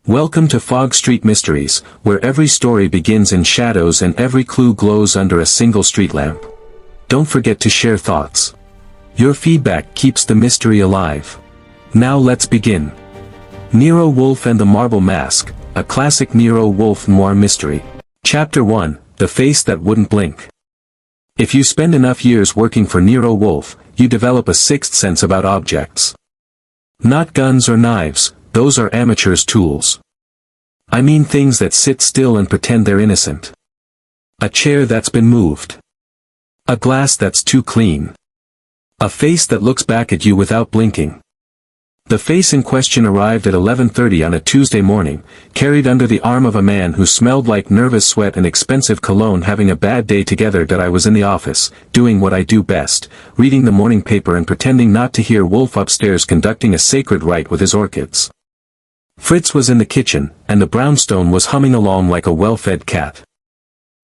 Welcome to Fog Street Mysteries, where every story begins in shadows and every clue glows under a single street lamp. Don't forget to share thoughts. Your feedback keeps the mystery alive. Now let's begin. Nero Wolfe and the Marble Mask, a classic Nero Wolfe noir mystery. Chapter 1, The Face That Wouldn't Blink. If you spend enough years working for Nero Wolfe, you develop a sixth sense about objects. Not guns or knives, those are amateurs' tools. I mean things that sit still and pretend they're innocent. A chair that's been moved. A glass that's too clean. A face that looks back at you without blinking. The face in question arrived at 11:30 on a Tuesday morning, carried under the arm of a man who smelled like nervous sweat and expensive cologne, having a bad day together. That I was in the office, doing what I do best, reading the morning paper and pretending not to hear Wolfe upstairs conducting a sacred rite with his orchids. Fritz was in the kitchen, and the brownstone was humming along like a well-fed cat.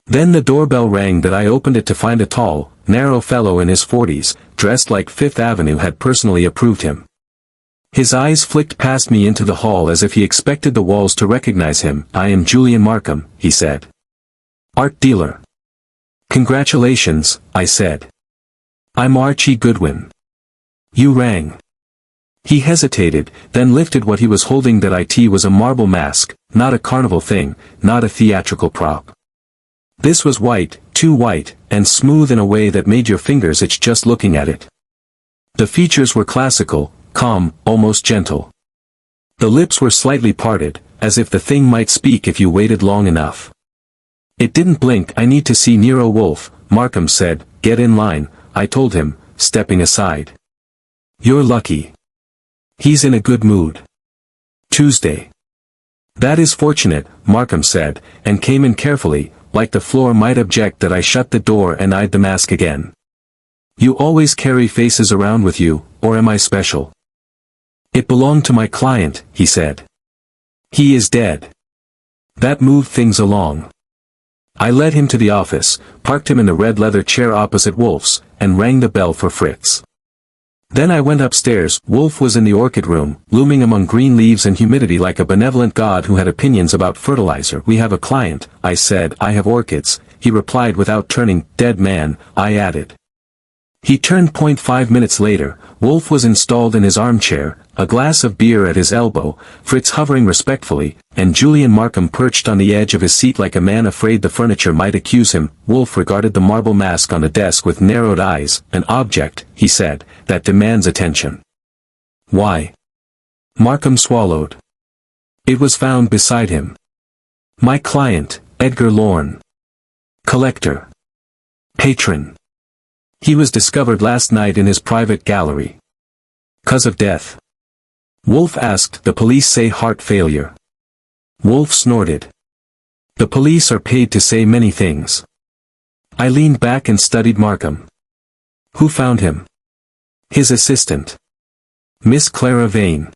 Then the doorbell rang. That I opened it to find a tall, narrow fellow in his 40s, dressed like Fifth Avenue had personally approved him. His eyes flicked past me into the hall as if he expected the walls to recognize him. "I am Julian Markham," he said. "Art dealer." "Congratulations," I said. "I'm Archie Goodwin." "You rang." He hesitated, then lifted what he was holding. That it was a marble mask, not a carnival thing, not a theatrical prop. This was white, too white, and smooth in a way that made your fingers itch just looking at it. The features were classical, calm, almost gentle. The lips were slightly parted, as if the thing might speak if you waited long enough. "It didn't blink." "I need to see Nero Wolfe," Markham said. "Get in line," I told him, stepping aside. "You're lucky. He's in a good mood. Tuesday." "That is fortunate," Markham said, and came in carefully, like the floor might object. That I shut the door and eyed the mask again. "You always carry faces around with you, or am I special?" "It belonged to my client," he said. "He is dead." That moved things along. I led him to the office, parked him in the red leather chair opposite Wolfe's, and rang the bell for Fritz. Then I went upstairs. Wolfe was in the orchid room, looming among green leaves and humidity like a benevolent god who had opinions about fertilizer. "We have a client," I said. "I have orchids," he replied without turning. "Dead man," I added. He turned. 5 minutes later, Wolfe was installed in his armchair, a glass of beer at his elbow, Fritz hovering respectfully, and Julian Markham perched on the edge of his seat like a man afraid the furniture might accuse him. Wolfe regarded the marble mask on the desk with narrowed eyes. "An object," he said, "that demands attention." "Why?" Markham swallowed. "It was found beside him. My client, Edgar Lorne. Collector. Patron. He was discovered last night in his private gallery." "'Cause of death?" Wolfe asked. "The police say heart failure." Wolfe snorted. "The police are paid to say many things." I leaned back and studied Markham. "Who found him?" "His assistant. Miss Clara Vane."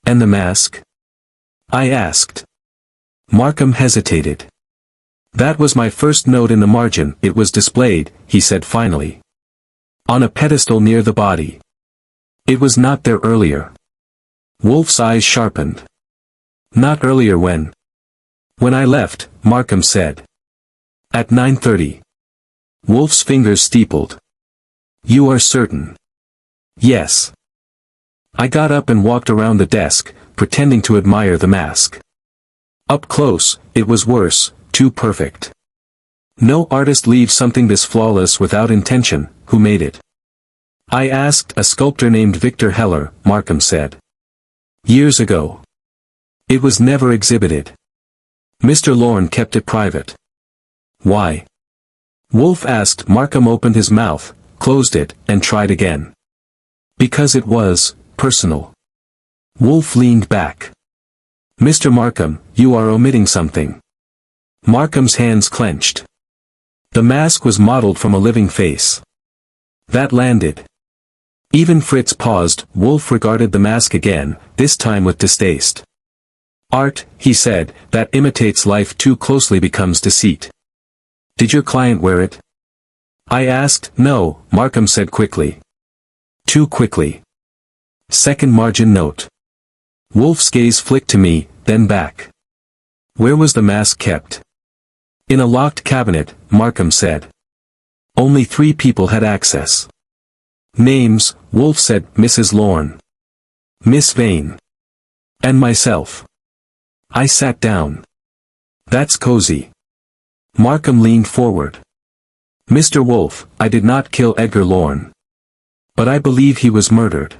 "And the mask?" I asked. Markham hesitated. "That was my first note in the margin." "It was displayed," he said finally. "On a pedestal near the body. It was not there earlier." Wolfe's eyes sharpened. "Not earlier when?" "When I left," Markham said. "At 9:30. Wolfe's fingers steepled. "You are certain?" "Yes." I got up and walked around the desk, pretending to admire the mask. Up close, it was worse, too perfect. No artist leaves something this flawless without intention. "Who made it?" I asked. "A sculptor named Victor Heller," Markham said. "Years ago. It was never exhibited. Mr. Lorne kept it private." "Why?" Wolfe asked. Markham opened his mouth, closed it, and tried again. "Because it was personal." Wolfe leaned back. "Mr. Markham, you are omitting something." Markham's hands clenched. The mask was modeled from a living face. That landed. Even Fritz paused. Wolfe regarded the mask again, this time with distaste. "Art," he said, "that imitates life too closely becomes deceit." "Did your client wear it?" I asked. "No," Markham said quickly. "Too quickly." Second margin note. Wolfe's gaze flicked to me, then back. Where was the mask kept? In a locked cabinet, Markham said. Only 3 people had access. Names, Wolfe said, Mrs. Lorne, Miss Vane, and myself. I sat down. That's cozy. Markham leaned forward. Mr. Wolfe, I did not kill Edgar Lorne. But I believe he was murdered.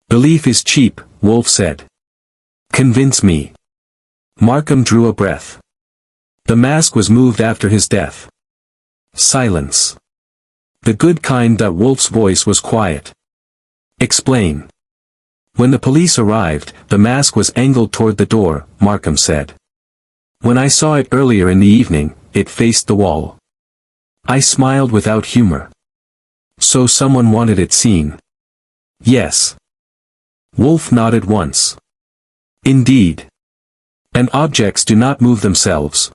Belief is cheap, Wolfe said. Convince me. Markham drew a breath. The mask was moved after his death. Silence. The good kind. Wolfe's voice was quiet. Explain. When the police arrived, the mask was angled toward the door, Markham said. When I saw it earlier in the evening, it faced the wall. I smiled without humor. So someone wanted it seen. Yes. Wolfe nodded once. Indeed. And objects do not move themselves.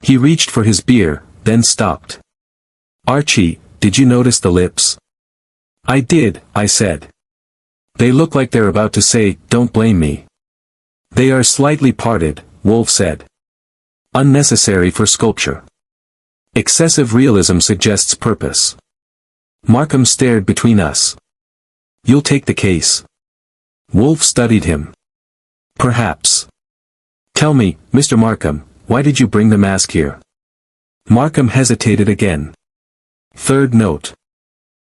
He reached for his beer, then stopped. Archie, did you notice the lips? I did, I said. They look like they're about to say, don't blame me. They are slightly parted, Wolfe said. Unnecessary for sculpture. Excessive realism suggests purpose. Markham stared between us. You'll take the case. Wolfe studied him. Perhaps. Tell me, Mr. Markham, why did you bring the mask here? Markham hesitated again. Third note.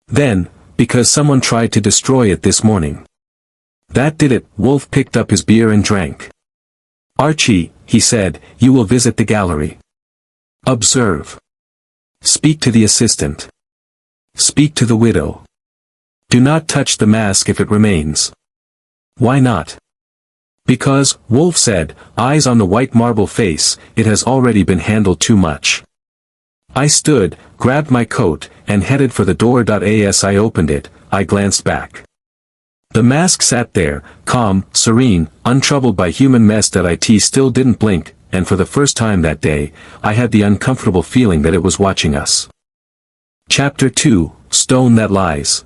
Then, because someone tried to destroy it this morning. That did it. Wolfe picked up his beer and drank. Archie, he said, you will visit the gallery. Observe. Speak to the assistant. Speak to the widow. Do not touch the mask if it remains. Why not? Because, Wolfe said, eyes on the white marble face, it has already been handled too much. I stood, grabbed my coat, and headed for the door. As I opened it, I glanced back. The mask sat there, calm, serene, untroubled by human mess. It still didn't blink, and for the first time that day, I had the uncomfortable feeling that it was watching us. Chapter 2, Stone That Lies.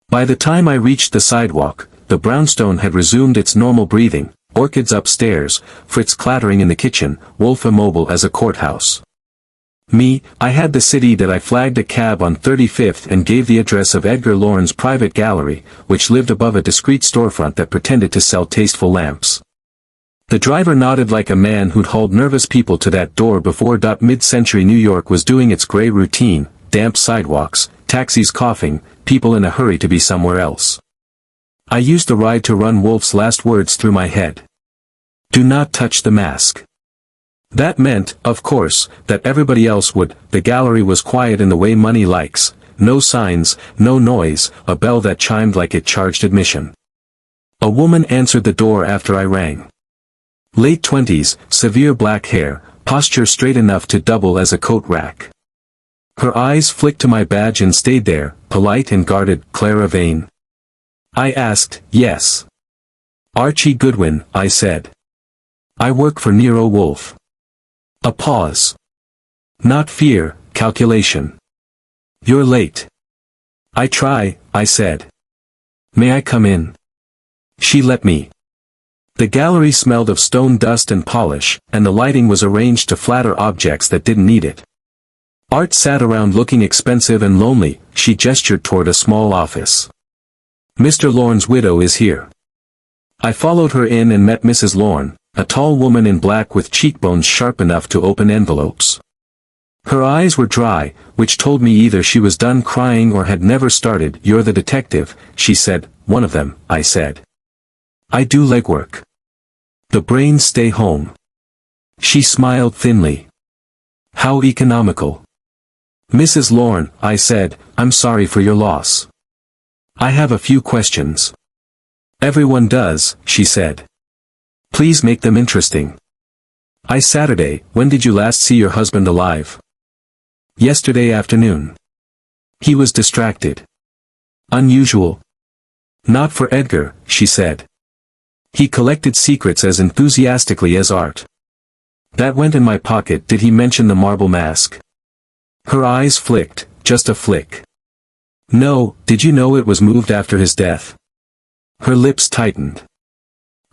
By the time I reached the sidewalk, the brownstone had resumed its normal breathing, orchids upstairs, Fritz clattering in the kitchen, Wolfe immobile as a courthouse. Me, I had the city. I flagged a cab on 35th and gave the address of Edgar Lorne's private gallery, which lived above a discreet storefront that pretended to sell tasteful lamps. The driver nodded like a man who'd hauled nervous people to that door before. Mid-century New York was doing its gray routine, damp sidewalks, taxis coughing, people in a hurry to be somewhere else. I used the ride to run Wolfe's last words through my head. Do not touch the mask. That meant, of course, that everybody else would. The gallery was quiet in the way money likes, no signs, no noise, a bell that chimed like it charged admission. A woman answered the door after I rang. Late 20s, severe black hair, posture straight enough to double as a coat rack. Her eyes flicked to my badge and stayed there, polite and guarded. Clara Vane? I asked. Yes. Archie Goodwin, I said. I work for Nero Wolfe. A pause. Not fear, calculation. You're late. I try, I said. May I come in? She let me. The gallery smelled of stone dust and polish, and the lighting was arranged to flatter objects that didn't need it. Art sat around looking expensive and lonely. She gestured toward a small office. Mr. Lorne's widow is here. I followed her in and met Mrs. Lorne, a tall woman in black with cheekbones sharp enough to open envelopes. Her eyes were dry, which told me either she was done crying or had never started. You're the detective, she said. One of them, I said. I do legwork. The brains stay home. She smiled thinly. How economical. Mrs. Lorne, I said, I'm sorry for your loss. I have a few questions. Everyone does, she said. Please make them interesting. Saturday, when did you last see your husband alive? Yesterday afternoon. He was distracted. Unusual. Not for Edgar, she said. He collected secrets as enthusiastically as art. That went in my pocket. Did he mention the marble mask? Her eyes flicked, just a flick. No. Did you know it was moved after his death? Her lips tightened.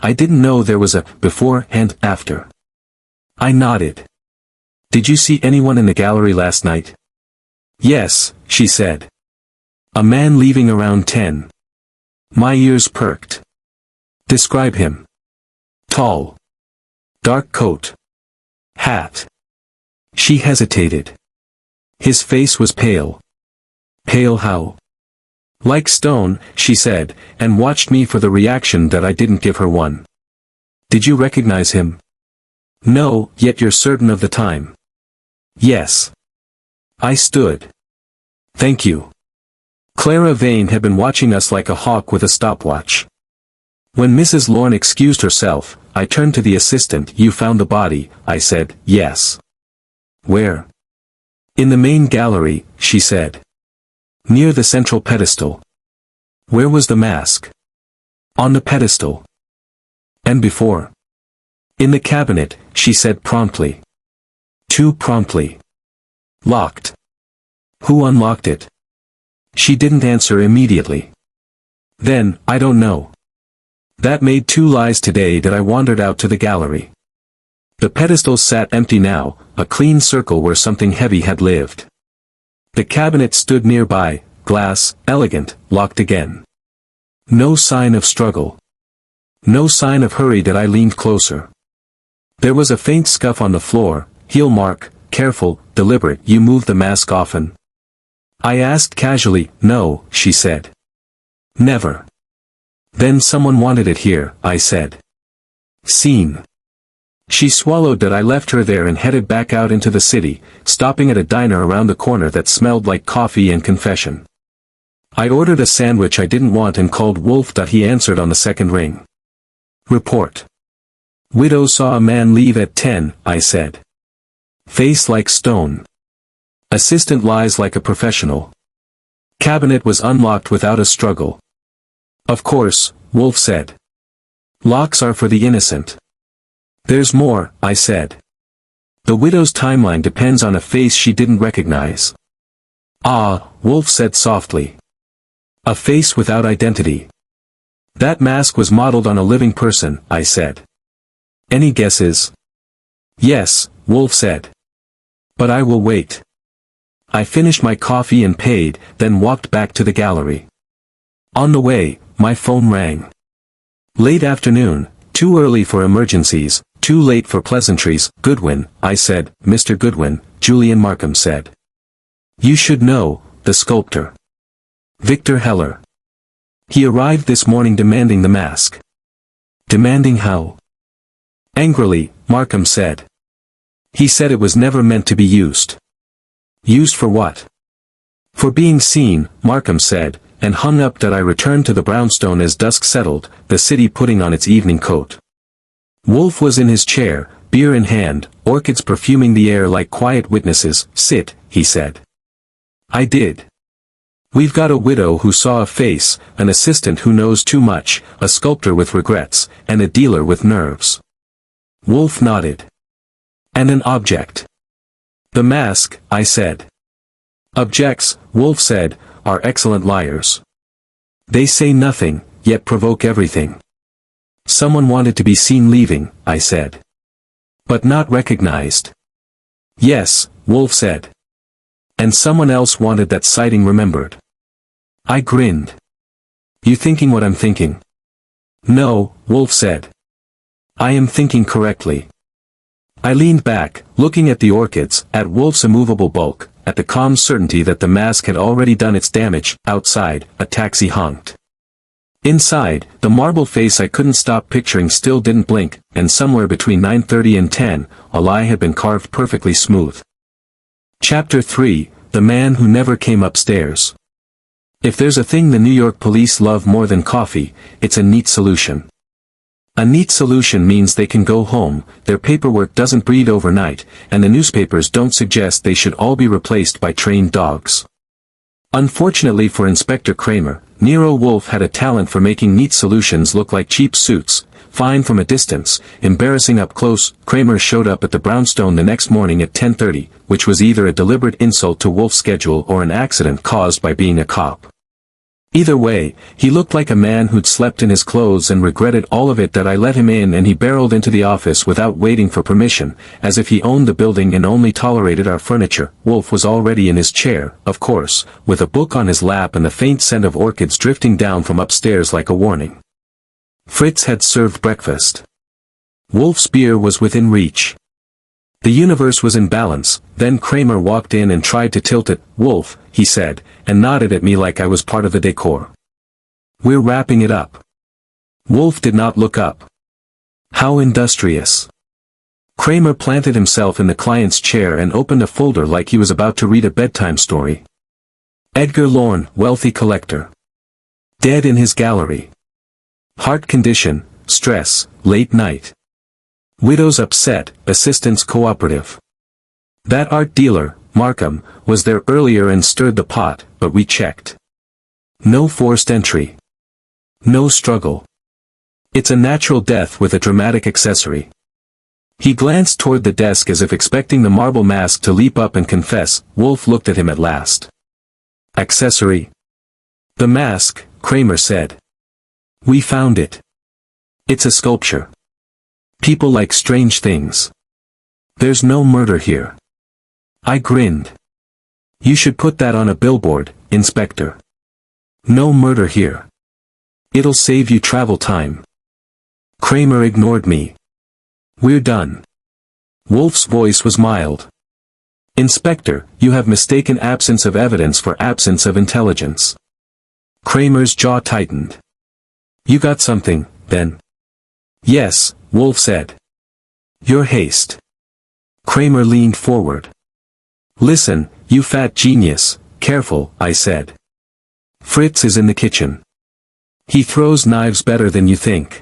I didn't know there was a before and after. I nodded. Did you see anyone in the gallery last night? Yes, she said. A man leaving around 10. My ears perked. Describe him. Tall. Dark coat. Hat. She hesitated. His face was pale. Pale how? Like stone, she said, and watched me for the reaction that I didn't give her one. Did you recognize him? No, yet you're certain of the time. Yes. I stood. Thank you. Clara Vane had been watching us like a hawk with a stopwatch. When Mrs. Lorne excused herself, I turned to the assistant. You found the body, I said. Yes. Where? In the main gallery, she said. Near the central pedestal. Where was the mask? On the pedestal. And before? In the cabinet, she said promptly. Too promptly. Locked. Who unlocked it? She didn't answer immediately. Then, I don't know. That made 2 lies today that I wandered out to the gallery. The pedestal sat empty now, a clean circle where something heavy had lived. The cabinet stood nearby, glass, elegant, locked again. No sign of struggle. No sign of hurry that I leaned closer. There was a faint scuff on the floor, heel mark, careful, deliberate. You move the mask often? I asked casually. No, she said. Never. Then someone wanted it here, I said. Seen. She swallowed that I left her there and headed back out into the city, stopping at a diner around the corner that smelled like coffee and confession. I ordered a sandwich I didn't want and called Wolfe. He answered on the second ring. Report. Widow saw a man leave at 10, I said. Face like stone. Assistant lies like a professional. Cabinet was unlocked without a struggle. Of course, Wolfe said. Locks are for the innocent. There's more, I said. The widow's timeline depends on a face she didn't recognize. Ah, Wolfe said softly. A face without identity. That mask was modeled on a living person, I said. Any guesses? Yes, Wolfe said. But I will wait. I finished my coffee and paid, then walked back to the gallery. On the way, my phone rang. Late afternoon, too early for emergencies, too late for pleasantries. Goodwin, I said. Mr. Goodwin, Julian Markham said. You should know, the sculptor. Victor Heller. He arrived this morning demanding the mask. Demanding how? Angrily, Markham said. He said it was never meant to be used. Used for what? For being seen, Markham said, and hung up that I returned to the brownstone as dusk settled, the city putting on its evening coat. Wolfe was in his chair, beer in hand, orchids perfuming the air like quiet witnesses. Sit, he said. I did. We've got a widow who saw a face, an assistant who knows too much, a sculptor with regrets, and a dealer with nerves. Wolfe nodded. And an object. The mask, I said. Objects, Wolfe said, are excellent liars. They say nothing, yet provoke everything. Someone wanted to be seen leaving, I said. But not recognized. Yes, Wolfe said. And someone else wanted that sighting remembered. I grinned. You thinking what I'm thinking? No, Wolfe said. I am thinking correctly. I leaned back, looking at the orchids, at Wolfe's immovable bulk, at the calm certainty that the mask had already done its damage. Outside, a taxi honked. Inside, the marble face I couldn't stop picturing still didn't blink, and somewhere between 9:30 and 10, a lie had been carved perfectly smooth. Chapter 3, The Man Who Never Came Upstairs. If there's a thing the New York police love more than coffee, it's a neat solution. A neat solution means they can go home, their paperwork doesn't breed overnight, and the newspapers don't suggest they should all be replaced by trained dogs. Unfortunately for Inspector Kramer, Nero Wolfe had a talent for making neat solutions look like cheap suits, fine from a distance, embarrassing up close. Kramer showed up at the brownstone the next morning at 10:30, which was either a deliberate insult to Wolfe's schedule or an accident caused by being a cop. Either way, he looked like a man who'd slept in his clothes and regretted all of it that I let him in, and he barreled into the office without waiting for permission, as if he owned the building and only tolerated our furniture. Wolfe was already in his chair, of course, with a book on his lap and the faint scent of orchids drifting down from upstairs like a warning. Fritz had served breakfast. Wolfe's beer was within reach. The universe was in balance. Then Kramer walked in and tried to tilt it. "Wolfe," he said, and nodded at me like I was part of the decor. "We're wrapping it up." Wolfe did not look up. How industrious. Kramer planted himself in the client's chair and opened a folder like he was about to read a bedtime story. Edgar Lorne, wealthy collector. Dead in his gallery. Heart condition, stress, late night. Widows upset, assistance cooperative. That art dealer, Markham, was there earlier and stirred the pot, but we checked. No forced entry. No struggle. It's a natural death with a dramatic accessory. He glanced toward the desk as if expecting the marble mask to leap up and confess. Wolfe looked at him at last. Accessory? The mask, Kramer said. We found it. It's a sculpture. People like strange things. There's no murder here. I grinned. You should put that on a billboard, Inspector. No murder here. It'll save you travel time. Kramer ignored me. We're done. Wolfe's voice was mild. Inspector, you have mistaken absence of evidence for absence of intelligence. Kramer's jaw tightened. You got something, then? Yes, Wolfe said. Your haste. Kramer leaned forward. Listen, you fat genius, careful, I said. Fritz is in the kitchen. He throws knives better than you think.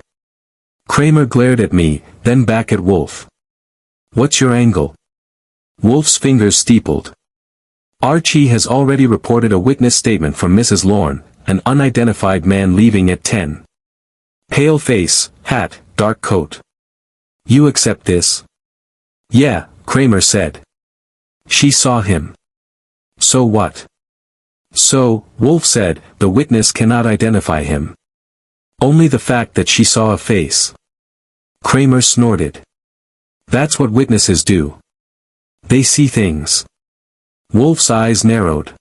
Kramer glared at me, then back at Wolfe. What's your angle? Wolfe's fingers steepled. Archie has already reported a witness statement from Mrs. Lorne, an unidentified man leaving at 10. Pale face, hat, dark coat. You accept this? Yeah, Kramer said. She saw him. So what? So, Wolfe said, the witness cannot identify him. Only the fact that she saw a face. Kramer snorted. That's what witnesses do. They see things. Wolfe's eyes narrowed.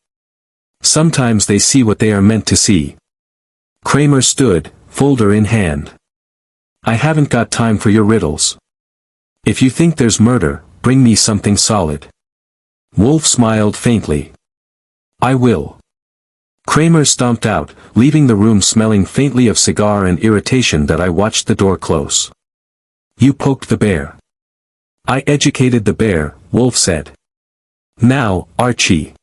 Sometimes they see what they are meant to see. Kramer stood, folder in hand. I haven't got time for your riddles. If you think there's murder, bring me something solid. Wolfe smiled faintly. I will. Kramer stomped out, leaving the room smelling faintly of cigar and irritation that I watched the door close. You poked the bear. I educated the bear, Wolfe said. Now, Archie.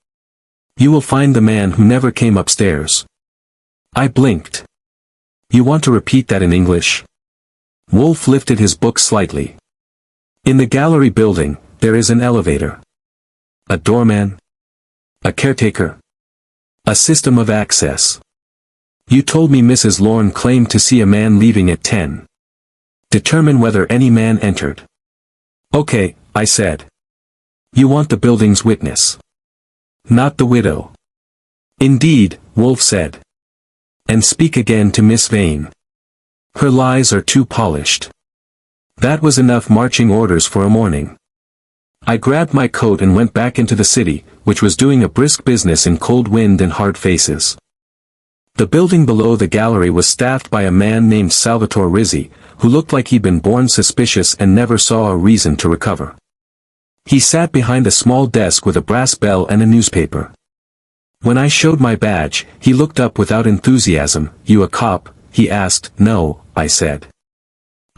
You will find the man who never came upstairs. I blinked. You want to repeat that in English? Wolfe lifted his book slightly. In the gallery building, there is an elevator. A doorman? A caretaker? A system of access. You told me Mrs. Lorne claimed to see a man leaving at 10. Determine whether any man entered. Okay, I said. You want the building's witness. Not the widow. Indeed, Wolfe said. And speak again to Miss Vane. Her lies are too polished. That was enough marching orders for a morning. I grabbed my coat and went back into the city, which was doing a brisk business in cold wind and hard faces. The building below the gallery was staffed by a man named Salvatore Rizzi, who looked like he'd been born suspicious and never saw a reason to recover. He sat behind a small desk with a brass bell and a newspaper. When I showed my badge, he looked up without enthusiasm. You a cop? He asked. No, I said.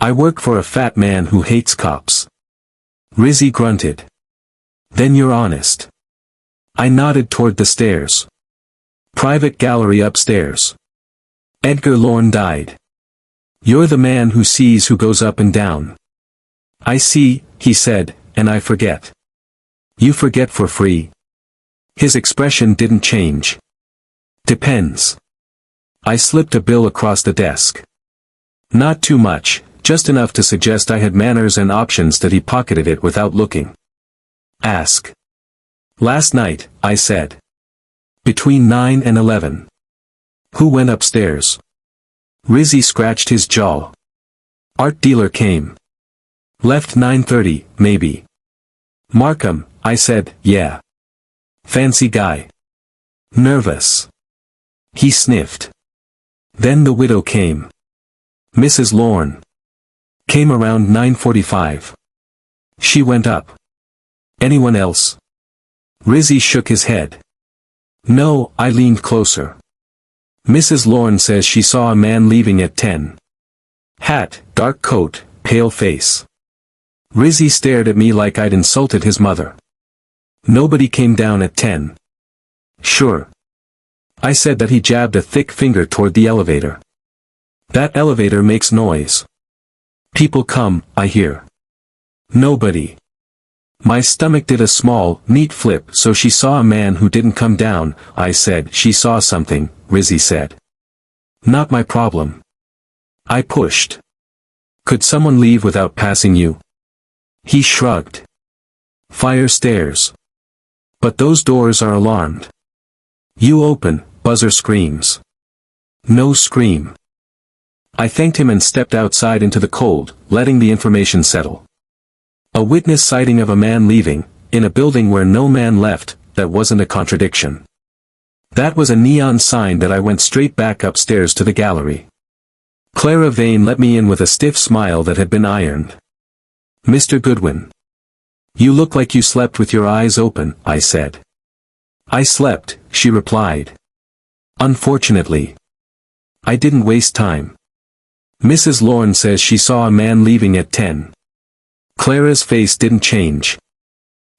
I work for a fat man who hates cops. Rizzi grunted. Then you're honest. I nodded toward the stairs. Private gallery upstairs. Edgar Lorne died. You're the man who sees who goes up and down. I see, he said, and I forget. You forget for free. His expression didn't change. Depends. I slipped a bill across the desk. Not too much, just enough to suggest I had manners and options that he pocketed it without looking. Ask. Last night, I said. Between 9 and 11. Who went upstairs? Rizzy scratched his jaw. Art dealer came. Left 9:30, maybe. Markham, I said, yeah. Fancy guy. Nervous. He sniffed. Then the widow came. Mrs. Lorne. Came around 9:45. She went up. Anyone else? Rizzy shook his head. No, I leaned closer. Mrs. Lorne says she saw a man leaving at 10. Hat, dark coat, pale face. Rizzy stared at me like I'd insulted his mother. Nobody came down at 10. Sure. I said that. He jabbed a thick finger toward the elevator. That elevator makes noise. People come, I hear. Nobody. My stomach did a small, neat flip. So she saw a man who didn't come down. I said. She saw something, Rizzy said. Not my problem. I pushed. Could someone leave without passing you? He shrugged. Fire stairs. But those doors are alarmed. You open, buzzer screams. No scream. I thanked him and stepped outside into the cold, letting the information settle. A witness sighting of a man leaving, in a building where no man left. That wasn't a contradiction. That was a neon sign that I went straight back upstairs to the gallery. Clara Vane let me in with a stiff smile that had been ironed. Mr. Goodwin. You look like you slept with your eyes open, I said. I slept, she replied. Unfortunately. I didn't waste time. Mrs. Lorne says she saw a man leaving at 10. Clara's face didn't change.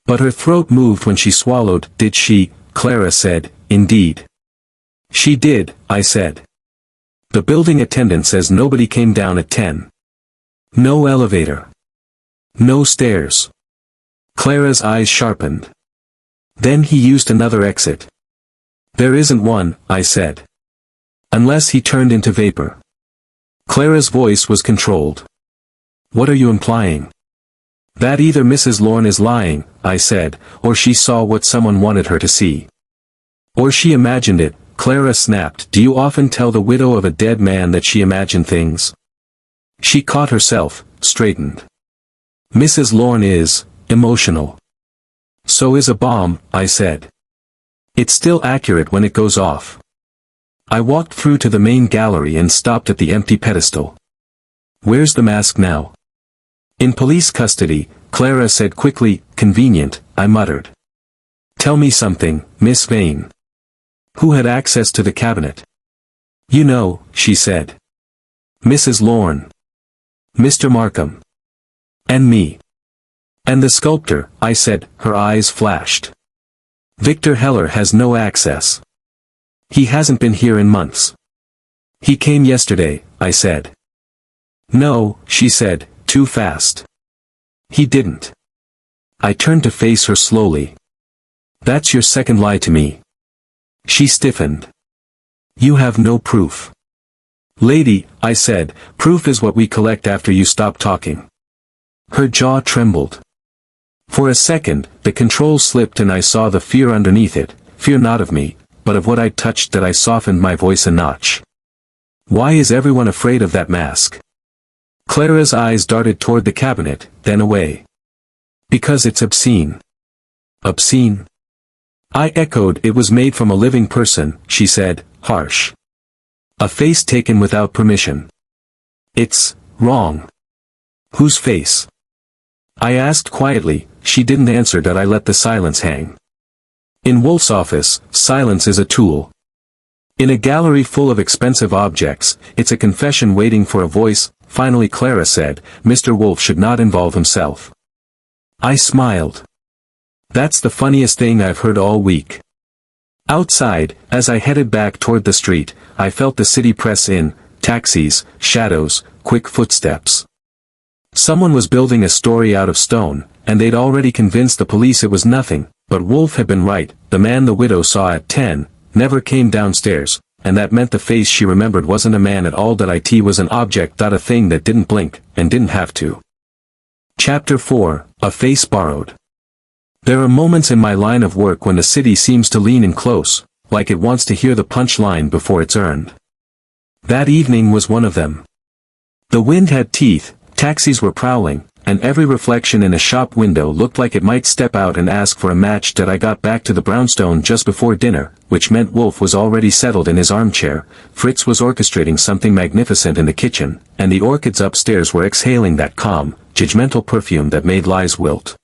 But her throat moved when she swallowed. Did she? Clara said, indeed. She did, I said. The building attendant says nobody came down at 10. No elevator. No stairs. Clara's eyes sharpened. Then he used another exit. There isn't one, I said. Unless he turned into vapor. Clara's voice was controlled. What are you implying? That either Mrs. Lorne is lying, I said, or she saw what someone wanted her to see. Or she imagined it. Clara snapped. Do you often tell the widow of a dead man that she imagined things? She caught herself, straightened. Mrs. Lorne is emotional. So is a bomb, I said. It's still accurate when it goes off. I walked through to the main gallery and stopped at the empty pedestal. Where's the mask now? In police custody, Clara said quickly. Convenient, I muttered. Tell me something, Miss Vane. Who had access to the cabinet? You know, she said. Mrs. Lorne. Mr. Markham. And me. And the sculptor, I said. Her eyes flashed. Victor Heller has no access. He hasn't been here in months. He came yesterday, I said. No, she said, too fast. He didn't. I turned to face her slowly. That's your second lie to me. She stiffened. You have no proof. Lady, I said, proof is what we collect after you stop talking. Her jaw trembled. For a second, the control slipped and I saw the fear underneath it, fear not of me, but of what I'd touched. That I softened my voice a notch. Why is everyone afraid of that mask? Clara's eyes darted toward the cabinet, then away. Because it's obscene. Obscene? I echoed. It was made from a living person, she said, harsh. A face taken without permission. It's wrong. Whose face? I asked quietly. She didn't answer. That I let the silence hang. In Wolfe's office, silence is a tool. In a gallery full of expensive objects, it's a confession waiting for a voice. Finally Clara said, Mr. Wolfe should not involve himself. I smiled. That's the funniest thing I've heard all week. Outside, as I headed back toward the street, I felt the city press in, taxis, shadows, quick footsteps. Someone was building a story out of stone, and they'd already convinced the police it was nothing, but Wolfe had been right. The man the widow saw at 10, never came downstairs, and that meant the face she remembered wasn't a man at all. That it was an object, a thing that didn't blink, and didn't have to. Chapter 4, A Face Borrowed. There are moments in my line of work when the city seems to lean in close, like it wants to hear the punchline before it's earned. That evening was one of them. The wind had teeth, taxis were prowling, and every reflection in a shop window looked like it might step out and ask for a match. That I got back to the brownstone just before dinner, which meant Wolfe was already settled in his armchair, Fritz was orchestrating something magnificent in the kitchen, and the orchids upstairs were exhaling that calm, judgmental perfume that made lies wilt.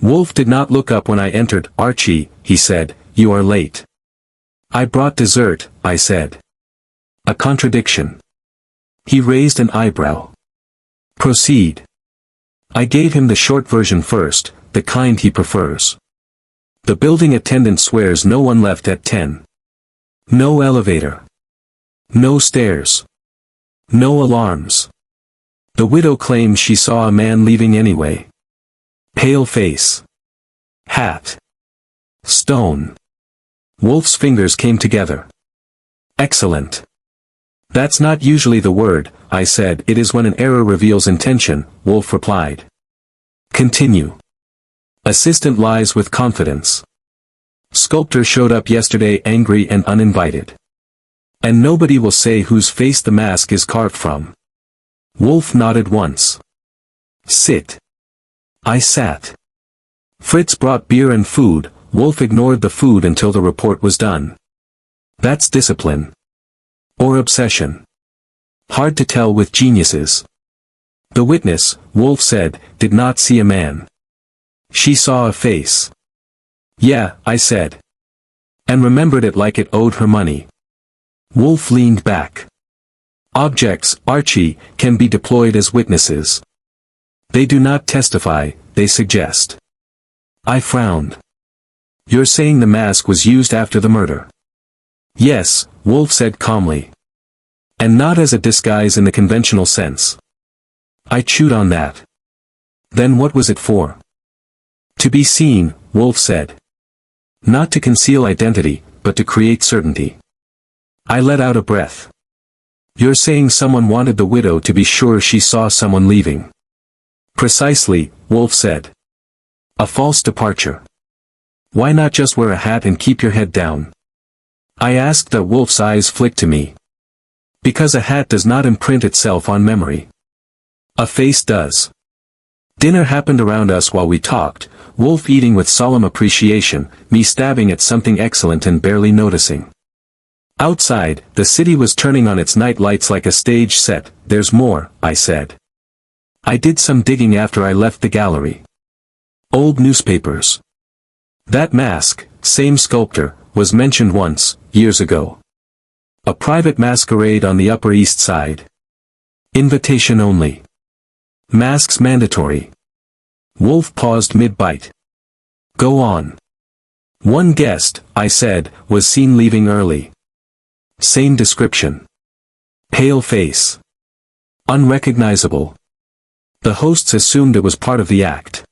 Wolfe did not look up when I entered. "Archie," he said, "you are late." "I brought dessert," I said. A contradiction. He raised an eyebrow. "Proceed." I gave him the short version first, the kind he prefers. The building attendant swears no one left at 10. No elevator. No stairs. No alarms. The widow claims she saw a man leaving anyway. Pale face. Hat. Stone. Wolfe's fingers came together. "Excellent." "That's not usually the word," I said. "It is when an error reveals intention," Wolfe replied. Continue. Assistant lies with confidence. Sculptor showed up yesterday angry and uninvited. And nobody will say whose face the mask is carved from. Wolfe nodded once. "Sit." I sat. Fritz brought beer and food. Wolfe ignored the food until the report was done. That's discipline. Or obsession. Hard to tell with geniuses. The witness, Wolfe said, did not see a man. She saw a face. "Yeah," I said. And remembered it like it owed her money. Wolfe leaned back. "Objects, Archie, can be deployed as witnesses. They do not testify, they suggest." I frowned. "You're saying the mask was used after the murder?" "Yes," Wolfe said calmly. "And not as a disguise in the conventional sense." I chewed on that. "Then what was it for?" "To be seen," Wolfe said. "Not to conceal identity, but to create certainty." I let out a breath. "You're saying someone wanted the widow to be sure she saw someone leaving?" "Precisely," Wolfe said. "A false departure. Why not just wear a hat and keep your head down?" I asked. That Wolfe's eyes flicked to me. "Because a hat does not imprint itself on memory. A face does." Dinner happened around us while we talked, Wolfe eating with solemn appreciation, me stabbing at something excellent and barely noticing. Outside, the city was turning on its night lights like a stage set. "There's more," I said. I did some digging after I left the gallery. Old newspapers. That mask, same sculptor, was mentioned once, years ago. A private masquerade on the Upper East Side. Invitation only. Masks mandatory. Wolfe paused mid-bite. "Go on." "One guest," I said, "was seen leaving early. Same description. Pale face. Unrecognizable. The hosts assumed it was part of the act."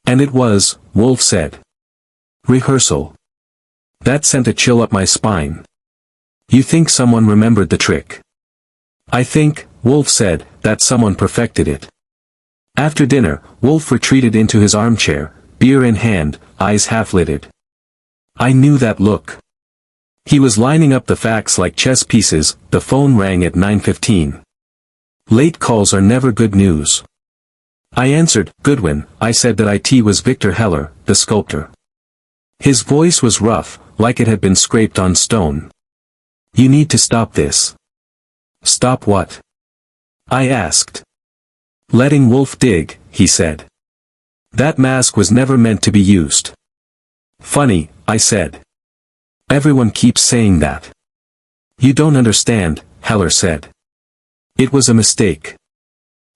"And it was," Wolfe said. "Rehearsal." That sent a chill up my spine. "You think someone remembered the trick?" "I think," Wolfe said, "that someone perfected it." After dinner, Wolfe retreated into his armchair, beer in hand, eyes half-lidded. I knew that look. He was lining up the facts like chess pieces. The phone rang at 9:15. Late calls are never good news. I answered. "Goodwin," I said. That it was Victor Heller, the sculptor. His voice was rough, like it had been scraped on stone. "You need to stop this." "Stop what?" I asked. "Letting Wolfe dig," he said. "That mask was never meant to be used." "Funny," I said. "Everyone keeps saying that." "You don't understand," Heller said. "It was a mistake."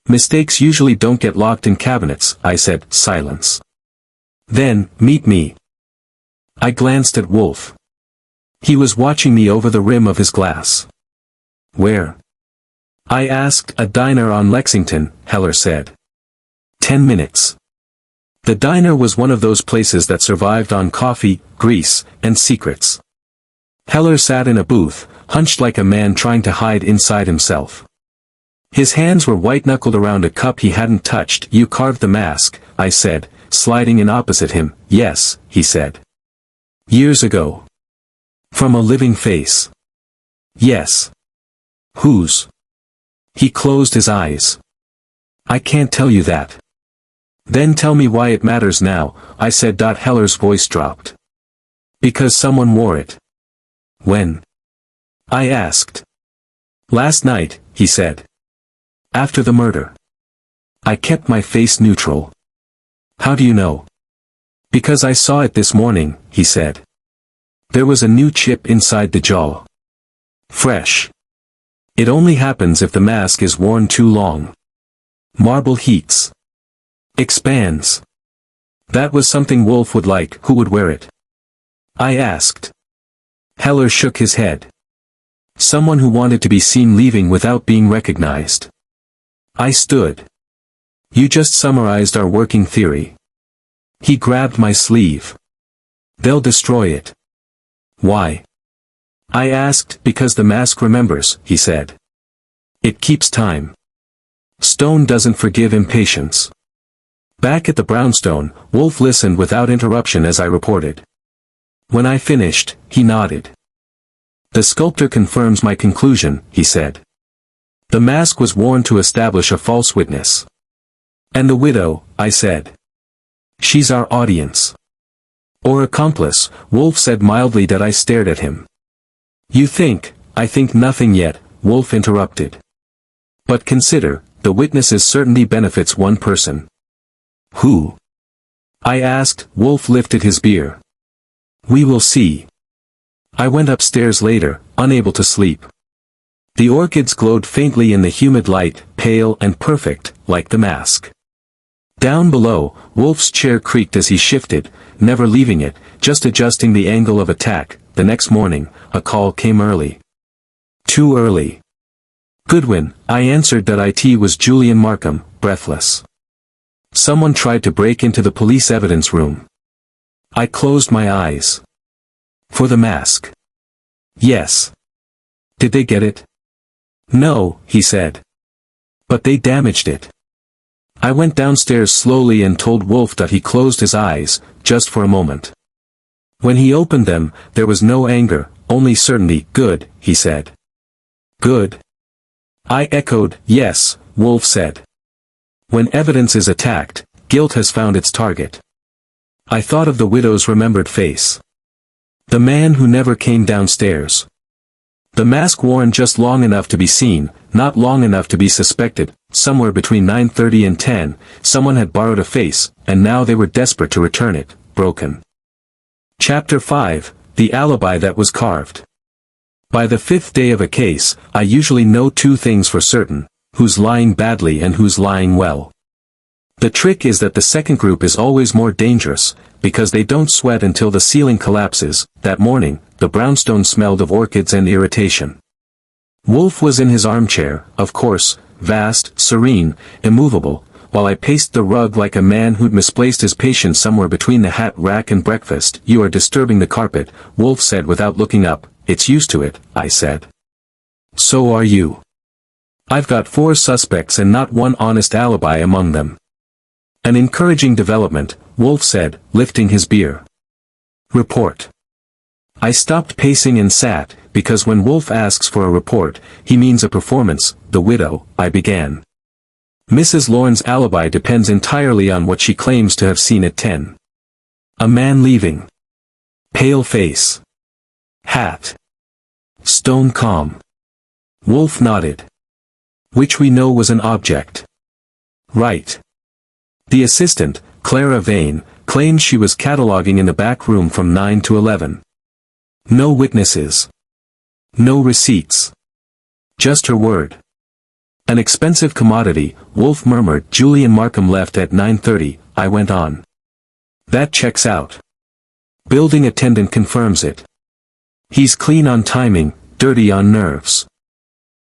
"Mistakes usually don't get locked in cabinets," I said. Silence. "Then, meet me." I glanced at Wolfe. He was watching me over the rim of his glass. "Where?" I asked. "A diner on Lexington," Heller said. 10 minutes. The diner was one of those places that survived on coffee, grease, and secrets. Heller sat in a booth, hunched like a man trying to hide inside himself. His hands were white-knuckled around a cup he hadn't touched. "You carved the mask," I said, sliding in opposite him. "Yes," he said. "Years ago." From a living face. Yes. Whose? He closed his eyes. I can't tell you that. Then tell me why it matters now, I said. Heller's voice dropped. Because someone wore it. When? I asked. Last night, he said. After the murder. I kept my face neutral. How do you know? Because I saw it this morning, he said. There was a new chip inside the jaw. Fresh. It only happens if the mask is worn too long. Marble heats. Expands. That was something Wolfe would like. Who would wear it? I asked. Heller shook his head. Someone who wanted to be seen leaving without being recognized. I stood. You just summarized our working theory. He grabbed my sleeve. They'll destroy it. Why? I asked. Because the mask remembers, he said. It keeps time. Stone doesn't forgive impatience. Back at the brownstone, Wolfe listened without interruption as I reported. When I finished, he nodded. The sculptor confirms my conclusion, he said. The mask was worn to establish a false witness. And the widow, I said. She's our audience. Or accomplice, Wolfe said mildly. That I stared at him. You think, I think nothing yet, Wolfe interrupted. But consider, the witnesses certainly benefits one person. Who? I asked. Wolfe lifted his beer. We will see. I went upstairs later, unable to sleep. The orchids glowed faintly in the humid light, pale and perfect, like the mask. Down below, Wolfe's chair creaked as he shifted, never leaving it, just adjusting the angle of attack. The next morning, a call came early. Too early. Goodwin, I answered. It was Julian Markham, breathless. Someone tried to break into the police evidence room. I closed my eyes. For the mask. Yes. Did they get it? No, he said. But they damaged it. I went downstairs slowly and told Wolfe that. He closed his eyes, just for a moment. When he opened them, there was no anger, only certainty. Good, he said. Good. I echoed. Yes, Wolfe said. When evidence is attacked, guilt has found its target. I thought of the widow's remembered face. The man who never came downstairs. The mask worn just long enough to be seen, not long enough to be suspected. Somewhere between 9:30 and 10, someone had borrowed a face, and now they were desperate to return it, broken. Chapter 5, The Alibi That Was Carved. By the fifth day of a case, I usually know two things for certain: who's lying badly and who's lying well. The trick is that the second group is always more dangerous, because they don't sweat until the ceiling collapses. That morning, the brownstone smelled of orchids and irritation. Wolfe was in his armchair, of course, vast, serene, immovable, while I paced the rug like a man who'd misplaced his patience somewhere between the hat rack and breakfast. You are disturbing the carpet, Wolfe said without looking up. It's used to it, I said. So are you. I've got 4 suspects and not one honest alibi among them. An encouraging development, Wolfe said, lifting his beer. Report. I stopped pacing and sat, because when Wolfe asks for a report, he means a performance. The widow, I began. Mrs. Lorne's alibi depends entirely on what she claims to have seen at 10. A man leaving. Pale face. Hat. Stone calm. Wolfe nodded. Which we know was an object. Right. The assistant, Clara Vane, claimed she was cataloging in the back room from 9 to 11. No witnesses. No receipts. Just her word. An expensive commodity, Wolfe murmured. Julian Markham left at 9:30, I went on. That checks out. Building attendant confirms it. He's clean on timing, dirty on nerves.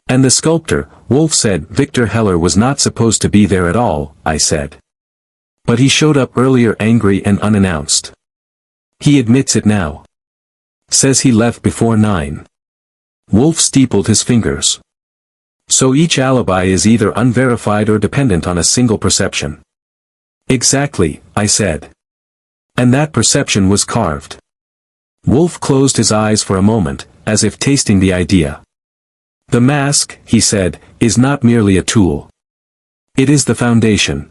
And the sculptor, Wolfe said. Victor Heller was not supposed to be there at all, I said. But he showed up earlier, angry and unannounced. He admits it now. Says he left before 9. Wolfe steepled his fingers. So each alibi is either unverified or dependent on a single perception. Exactly, I said. And that perception was carved. Wolfe closed his eyes for a moment, as if tasting the idea. The mask, he said, is not merely a tool. It is the foundation.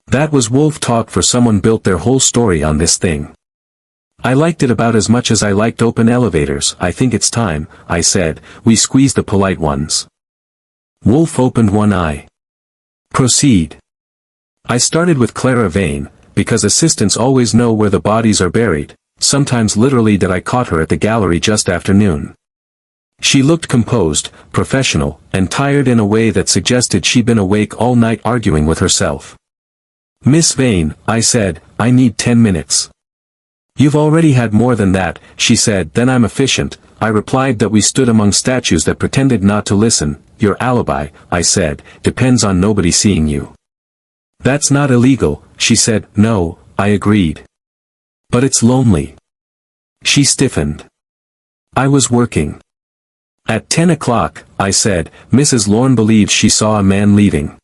That was Wolfe talk for someone built their whole story on this thing. I liked it about as much as I liked open elevators. I think it's time, I said, we squeeze the polite ones. Wolfe opened one eye. Proceed. I started with Clara Vane, because assistants always know where the bodies are buried, sometimes literally that I caught her at the gallery just after noon. She looked composed, professional, and tired in a way that suggested she'd been awake all night arguing with herself. Miss Vane, I said, I need 10 minutes. You've already had more than that, she said. Then I'm efficient. I replied that we stood among statues that pretended not to listen. Your alibi, I said, depends on nobody seeing you. That's not illegal, she said. No, I agreed. But it's lonely. She stiffened. I was working. At 10 o'clock, I said, Mrs. Lorne believes she saw a man leaving.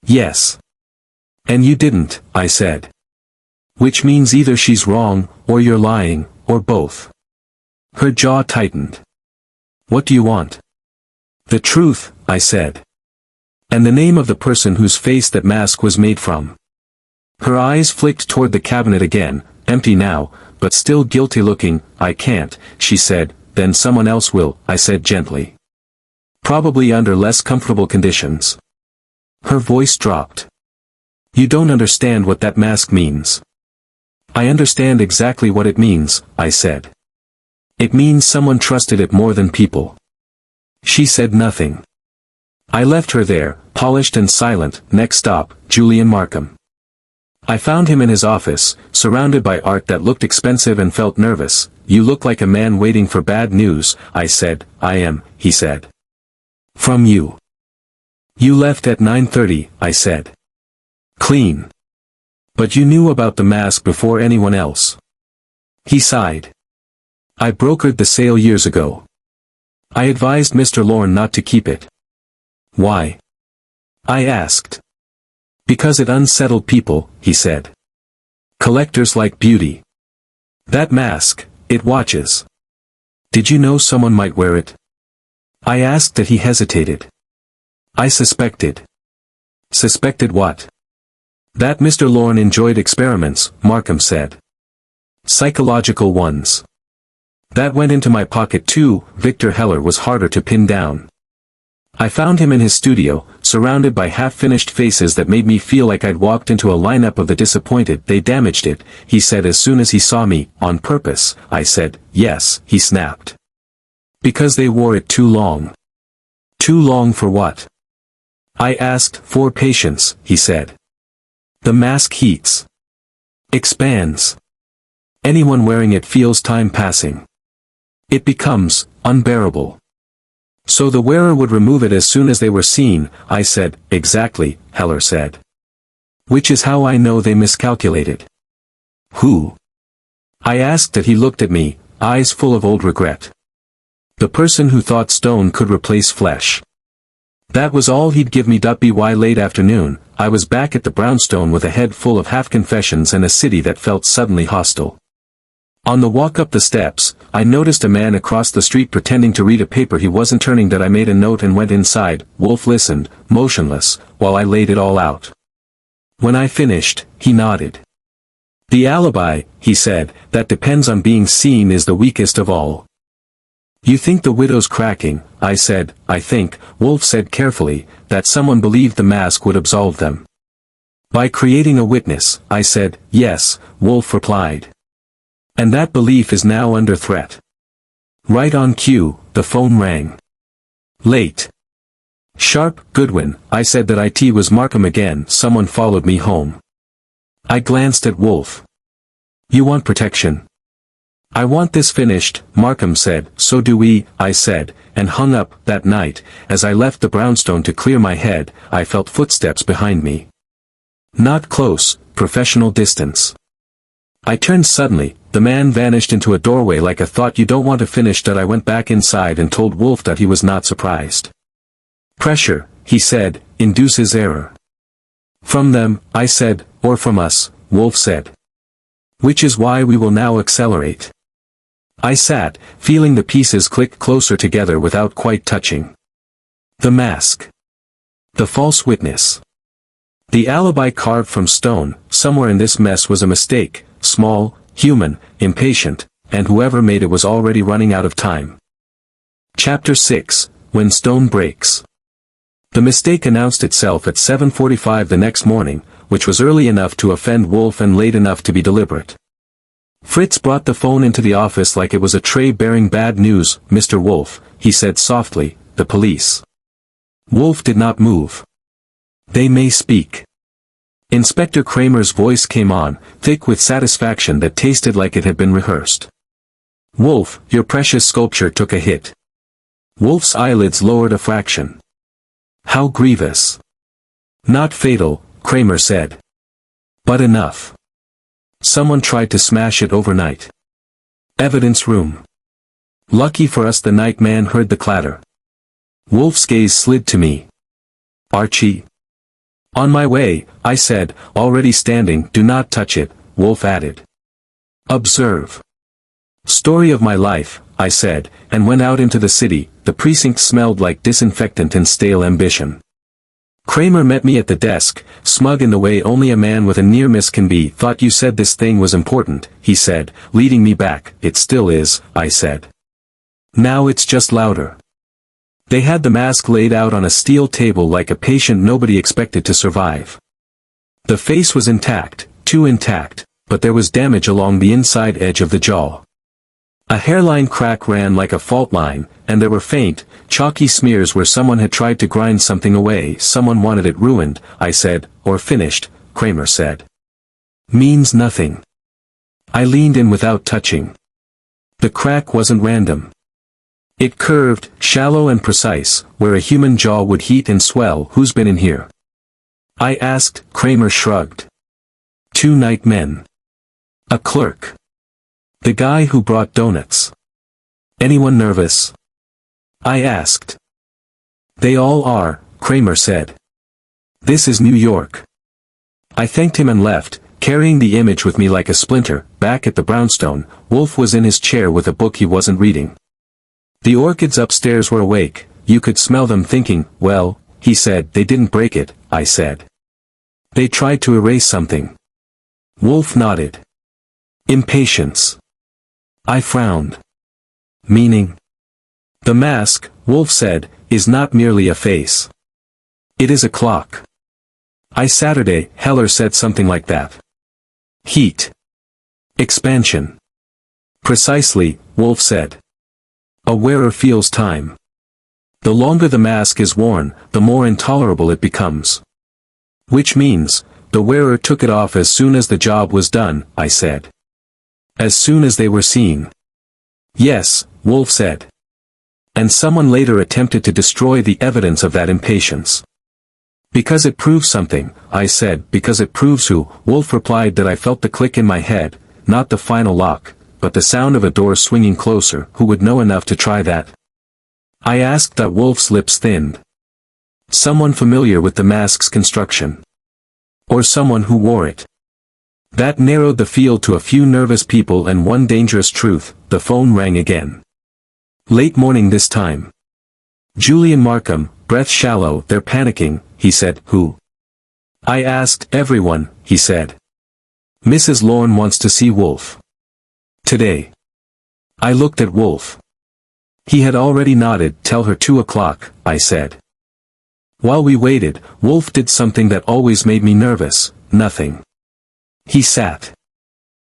Yes. And you didn't, I said. Which means either she's wrong, or you're lying, or both. Her jaw tightened. What do you want? The truth, I said. And the name of the person whose face that mask was made from. Her eyes flicked toward the cabinet again, empty now, but still guilty looking. I can't, she said. Then someone else will, I said gently. Probably under less comfortable conditions. Her voice dropped. You don't understand what that mask means. I understand exactly what it means, I said. It means someone trusted it more than people. She said nothing. I left her there, polished and silent. Next stop, Julian Markham. I found him in his office, surrounded by art that looked expensive and felt nervous. You look like a man waiting for bad news, I said. I am, he said. From you. You left at 9:30, I said. Clean. But you knew about the mask before anyone else. He sighed. I brokered the sale years ago. I advised Mr. Lorne not to keep it. Why? I asked. Because it unsettled people, he said. Collectors like beauty. That mask, it watches. Did you know someone might wear it? I asked that he hesitated. I suspected. Suspected what? That Mr. Lorne enjoyed experiments, Markham said. Psychological ones. That went into my pocket too. Victor Heller was harder to pin down. I found him in his studio, surrounded by half-finished faces that made me feel like I'd walked into a lineup of the disappointed. They damaged it, he said as soon as he saw me. On purpose, I said. Yes, he snapped. Because they wore it too long. Too long for what? I asked. For patience, he said. The mask heats. Expands. Anyone wearing it feels time passing. It becomes unbearable. So the wearer would remove it as soon as they were seen, I said. Exactly, Heller said. Which is how I know they miscalculated. Who? I asked that he looked at me, eyes full of old regret. The person who thought stone could replace flesh. That was all he'd give me. By late afternoon, I was back at the brownstone with a head full of half-confessions and a city that felt suddenly hostile. On the walk up the steps, I noticed a man across the street pretending to read a paper he wasn't turning. That I made a note and went inside. Wolfe listened, motionless, while I laid it all out. When I finished, he nodded. The alibi, he said, that depends on being seen is the weakest of all. You think the widow's cracking, I said. I think, Wolfe said carefully, that someone believed the mask would absolve them. By creating a witness, I said. Yes, Wolfe replied. And that belief is now under threat. Right on cue, the phone rang. Late. Sharp, Goodwin, I said. That it was Markham again. Someone followed me home. I glanced at Wolfe. You want protection? I want this finished, Markham said. So do we, I said, and hung up. That night, as I left the brownstone to clear my head, I felt footsteps behind me. Not close, professional distance. I turned suddenly. The man vanished into a doorway like a thought. You don't want to finish. That I went back inside and told Wolfe that he was not surprised. Pressure, he said, induces error. From them, I said, or from us, Wolfe said. Which is why we will now accelerate. I sat, feeling the pieces click closer together without quite touching. The mask. The false witness. The alibi carved from stone. Somewhere in this mess was a mistake, small, human, impatient, and whoever made it was already running out of time. Chapter 6, When Stone Breaks. The mistake announced itself at 7:45 the next morning, which was early enough to offend Wolfe and late enough to be deliberate. Fritz brought the phone into the office like it was a tray bearing bad news. "Mr. Wolfe," he said softly, "the police." Wolfe did not move. "They may speak." Inspector Kramer's voice came on, thick with satisfaction that tasted like it had been rehearsed. "Wolfe, your precious sculpture took a hit." Wolfe's eyelids lowered a fraction. "How grievous." "Not fatal," Kramer said. "But enough. Someone tried to smash it overnight." "Evidence room." "Lucky for us the night man heard the clatter." Wolfe's gaze slid to me. "Archie?" "On my way," I said, already standing. "Do not touch it," Wolfe added. "Observe." "Story of my life," I said, and went out into the city. The precinct smelled like disinfectant and stale ambition. Kramer met me at the desk, smug in the way only a man with a near miss can be. "Thought you said this thing was important," he said, leading me back. "It still is," I said. "Now it's just louder." They had the mask laid out on a steel table like a patient nobody expected to survive. The face was intact, too intact, but there was damage along the inside edge of the jaw. A hairline crack ran like a fault line, and there were faint, chalky smears where someone had tried to grind something away. "Someone wanted it ruined," I said, "or finished," Kramer said. "Means nothing." I leaned in without touching. The crack wasn't random. It curved, shallow and precise, where a human jaw would heat and swell. "Who's been in here?" I asked. Kramer shrugged. "2 night men. A clerk. The guy who brought donuts." "Anyone nervous?" I asked. "They all are," Kramer said. "This is New York." I thanked him and left, carrying the image with me like a splinter. Back at the brownstone, Wolfe was in his chair with a book he wasn't reading. The orchids upstairs were awake. You could smell them thinking. "Well," he said. "They didn't break it," I said. "They tried to erase something." Wolfe nodded. "Impatience." I frowned. "Meaning?" "The mask," Wolfe said, "is not merely a face. It is a clock." Saturday, Heller said something like that. "Heat. Expansion." "Precisely," Wolfe said. "A wearer feels time. The longer the mask is worn, the more intolerable it becomes." "Which means, the wearer took it off as soon as the job was done," I said. "As soon as they were seen." "Yes," Wolfe said. "And someone later attempted to destroy the evidence of that impatience." "Because it proves something," I said. "Because it proves who?" Wolfe replied that I felt the click in my head, not the final lock, but the sound of a door swinging closer. "Who would know enough to try that?" I asked. That Wolfe's lips thinned. "Someone familiar with the mask's construction. Or someone who wore it." That narrowed the field to a few nervous people and one dangerous truth. The phone rang again. Late morning this time. "Julian Markham, breath shallow." "They're panicking," he said. "Who?" I asked. "Everyone," he said. "Mrs. Lorne wants to see Wolfe. Today." I looked at Wolfe. He had already nodded. "Tell her 2 o'clock, I said. While we waited, Wolfe did something that always made me nervous. Nothing. He sat.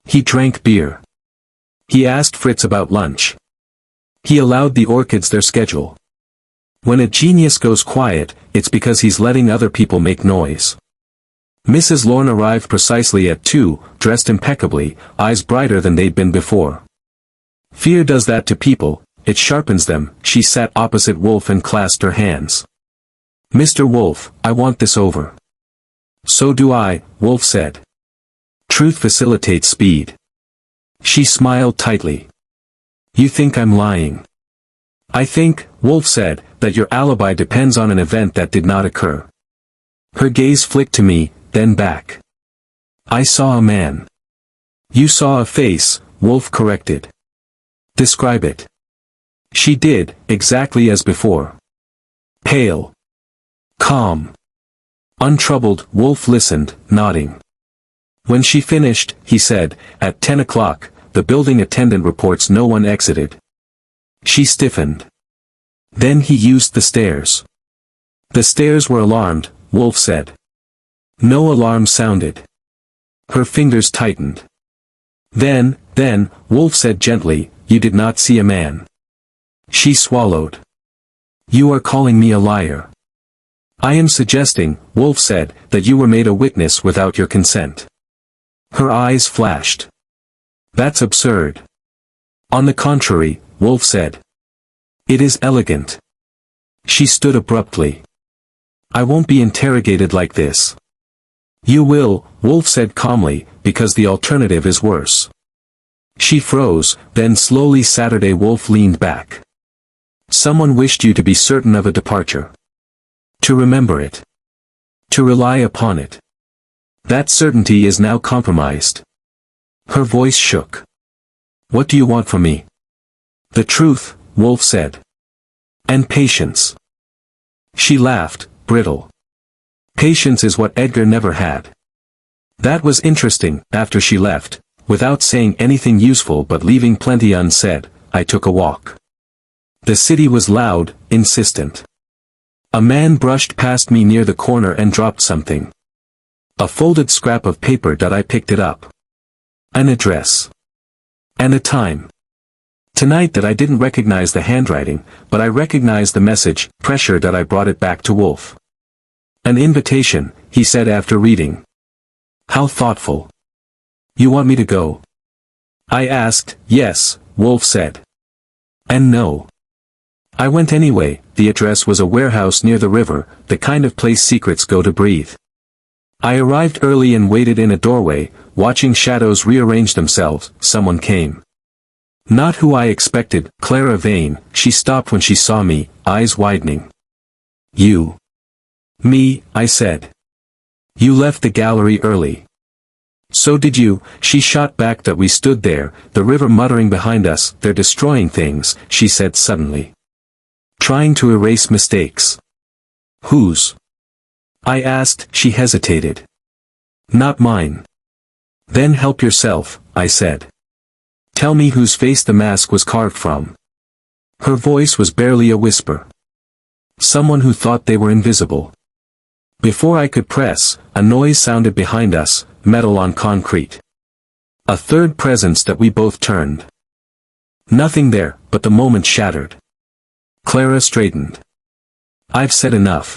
He drank beer. He asked Fritz about lunch. He allowed the orchids their schedule. When a genius goes quiet, it's because he's letting other people make noise. Mrs. Lorne arrived precisely at 2, dressed impeccably, eyes brighter than they'd been before. Fear does that to people, it sharpens them. She sat opposite Wolfe and clasped her hands. "Mr. Wolfe, I want this over." "So do I," Wolfe said. "Truth facilitates speed." She smiled tightly. "You think I'm lying?" "I think," Wolfe said, "that your alibi depends on an event that did not occur." Her gaze flicked to me, then back. "I saw a man." "You saw a face," Wolfe corrected. Describe it. She did, exactly as before. Pale. Calm. Untroubled. Wolfe listened, nodding. When she finished, he said, "At 10 o'clock, the building attendant reports no one exited." She stiffened. Then he used the stairs. The stairs were alarmed, Wolfe said. No alarm sounded. Her fingers tightened. Then, Wolfe said gently, "You did not see a man." She swallowed. "You are calling me a liar." "I am suggesting," Wolfe said, "that you were made a witness without your consent." Her eyes flashed. "That's absurd." "On the contrary," Wolfe said. "It is elegant." She stood abruptly. "I won't be interrogated like this." "You will," Wolfe said calmly, "because the alternative is worse." She froze, then slowly Saturday Wolfe leaned back. "Someone wished you to be certain of a departure. To remember it. To rely upon it. That certainty is now compromised." Her voice shook. "What do you want from me?" "The truth," Wolfe said. "And patience." She laughed, brittle. "Patience is what Edgar never had." That was interesting. After she left, without saying anything useful but leaving plenty unsaid, I took a walk. The city was loud, insistent. A man brushed past me near the corner and dropped something. A folded scrap of paper that I picked it up. An address. And a time. Tonight that I didn't recognize the handwriting, but I recognized the message, pressure that I brought it back to Wolfe. "An invitation," he said after reading. "How thoughtful. You want me to go?" I asked. "Yes," Wolfe said. "And no." I went anyway. The address was a warehouse near the river, the kind of place secrets go to breathe. I arrived early and waited in a doorway, watching shadows rearrange themselves. Someone came. Not who I expected, Clara Vane. She stopped when she saw me, eyes widening. "You?" "Me," I said. "You left the gallery early." "So did you." She shot back that we stood there, the river muttering behind us. "They're destroying things," she said suddenly. "Trying to erase mistakes." "Whose?" I asked. She hesitated. "Not mine." "Then help yourself," I said. "Tell me whose face the mask was carved from." Her voice was barely a whisper. "Someone who thought they were invisible." Before I could press, a noise sounded behind us, metal on concrete. A third presence that we both turned. Nothing there, but the moment shattered. Clara straightened. "I've said enough."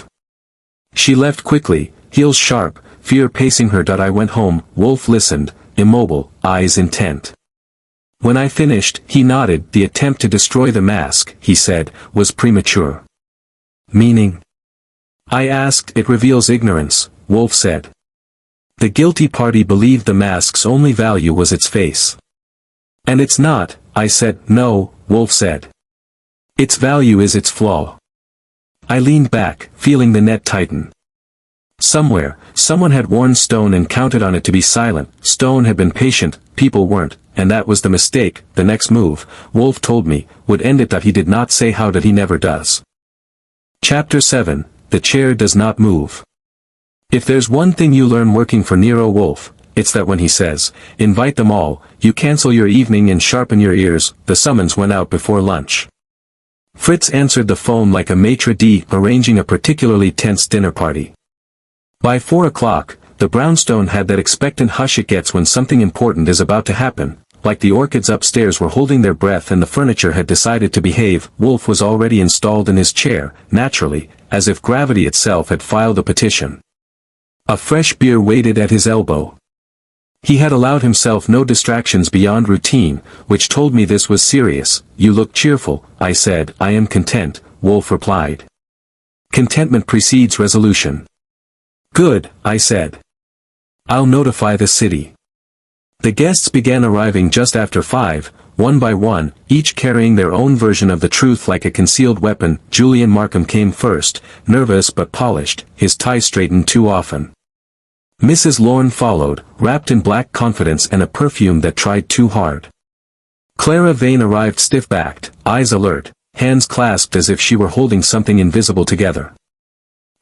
She left quickly, heels sharp, fear pacing her. I went home. Wolfe listened, immobile, eyes intent. When I finished, he nodded. "The attempt to destroy the mask," he said, "was premature." "Meaning?" I asked. "It reveals ignorance," Wolfe said. "The guilty party believed the mask's only value was its face." "And it's not," I said. "No," Wolfe said. "Its value is its flaw." I leaned back, feeling the net tighten. Somewhere, someone had warned Stone and counted on it to be silent. Stone had been patient, people weren't, and that was the mistake. The next move, Wolfe told me, would end it. That he did not say how, that he never does. Chapter 7, The Chair Does Not Move. If there's one thing you learn working for Nero Wolfe, it's that when he says, "Invite them all," you cancel your evening and sharpen your ears. The summons went out before lunch. Fritz answered the phone like a maitre d' arranging a particularly tense dinner party. By 4 o'clock, the brownstone had that expectant hush it gets when something important is about to happen, like the orchids upstairs were holding their breath and the furniture had decided to behave. Wolfe was already installed in his chair, naturally, as if gravity itself had filed a petition. A fresh beer waited at his elbow. He had allowed himself no distractions beyond routine, which told me this was serious. "You look cheerful," I said. "I am content," Wolfe replied. "Contentment precedes resolution." "Good," I said. "I'll notify the city." The guests began arriving just after 5, one by one, each carrying their own version of the truth like a concealed weapon. Julian Markham came first, nervous but polished, his tie straightened too often. Mrs. Lorne followed, wrapped in black confidence and a perfume that tried too hard. Clara Vane arrived stiff-backed, eyes alert, hands clasped as if she were holding something invisible together.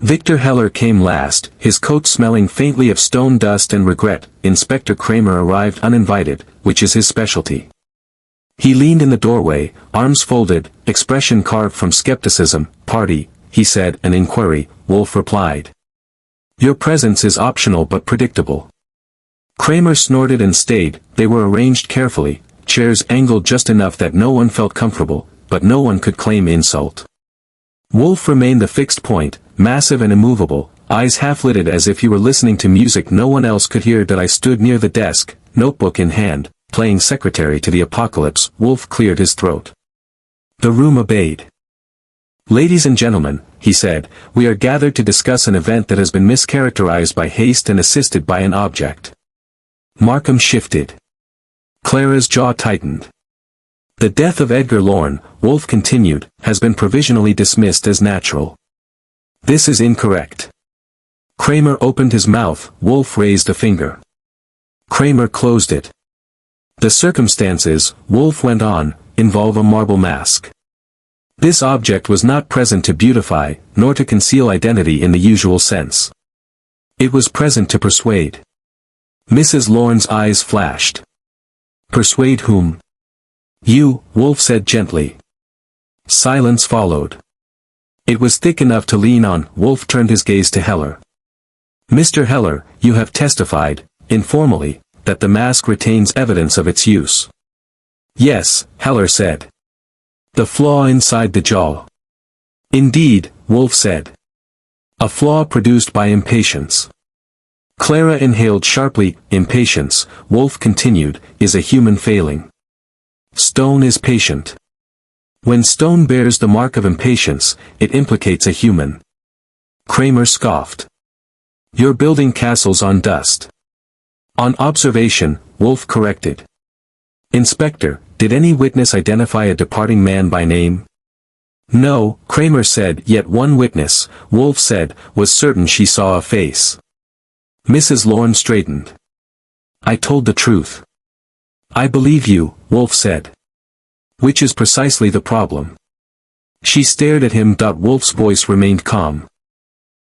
Victor Heller came last, his coat smelling faintly of stone dust and regret. Inspector Kramer arrived uninvited, which is his specialty. He leaned in the doorway, arms folded, expression carved from skepticism. "Party," he said. "An inquiry," Wolfe replied. "Your presence is optional but predictable." Kramer snorted and stayed. They were arranged carefully, chairs angled just enough that no one felt comfortable, but no one could claim insult. Wolfe remained the fixed point, massive and immovable, eyes half-lidded as if he were listening to music no one else could hear. That I stood near the desk, notebook in hand, playing secretary to the apocalypse. Wolfe cleared his throat. The room obeyed. "Ladies and gentlemen," he said, "we are gathered to discuss an event that has been mischaracterized by haste and assisted by an object." Markham shifted. Clara's jaw tightened. "The death of Edgar Lorne," Wolfe continued, "has been provisionally dismissed as natural." "This is incorrect." Kramer opened his mouth. Wolfe raised a finger. Kramer closed it. "The circumstances," Wolfe went on, "involve a marble mask. This object was not present to beautify, nor to conceal identity in the usual sense. It was present to persuade." Mrs. Lorne's eyes flashed. "Persuade whom?" "You," Wolfe said gently. Silence followed. It was thick enough to lean on. Wolfe turned his gaze to Heller. "Mr. Heller, you have testified, informally, that the mask retains evidence of its use." "Yes," Heller said. "The flaw inside the jaw." "Indeed," Wolfe said. "A flaw produced by impatience." Clara inhaled sharply. "Impatience," Wolfe continued, "is a human failing. Stone is patient. When stone bears the mark of impatience, it implicates a human." Kramer scoffed. "You're building castles on dust." "On observation," Wolfe corrected. "Inspector, did any witness identify a departing man by name?" "No," Kramer said. "Yet one witness," Wolfe said, "was certain she saw a face." Mrs. Lorne straightened. "I told the truth." "I believe you," Wolfe said. "Which is precisely the problem." She stared at him. Wolfe's voice remained calm.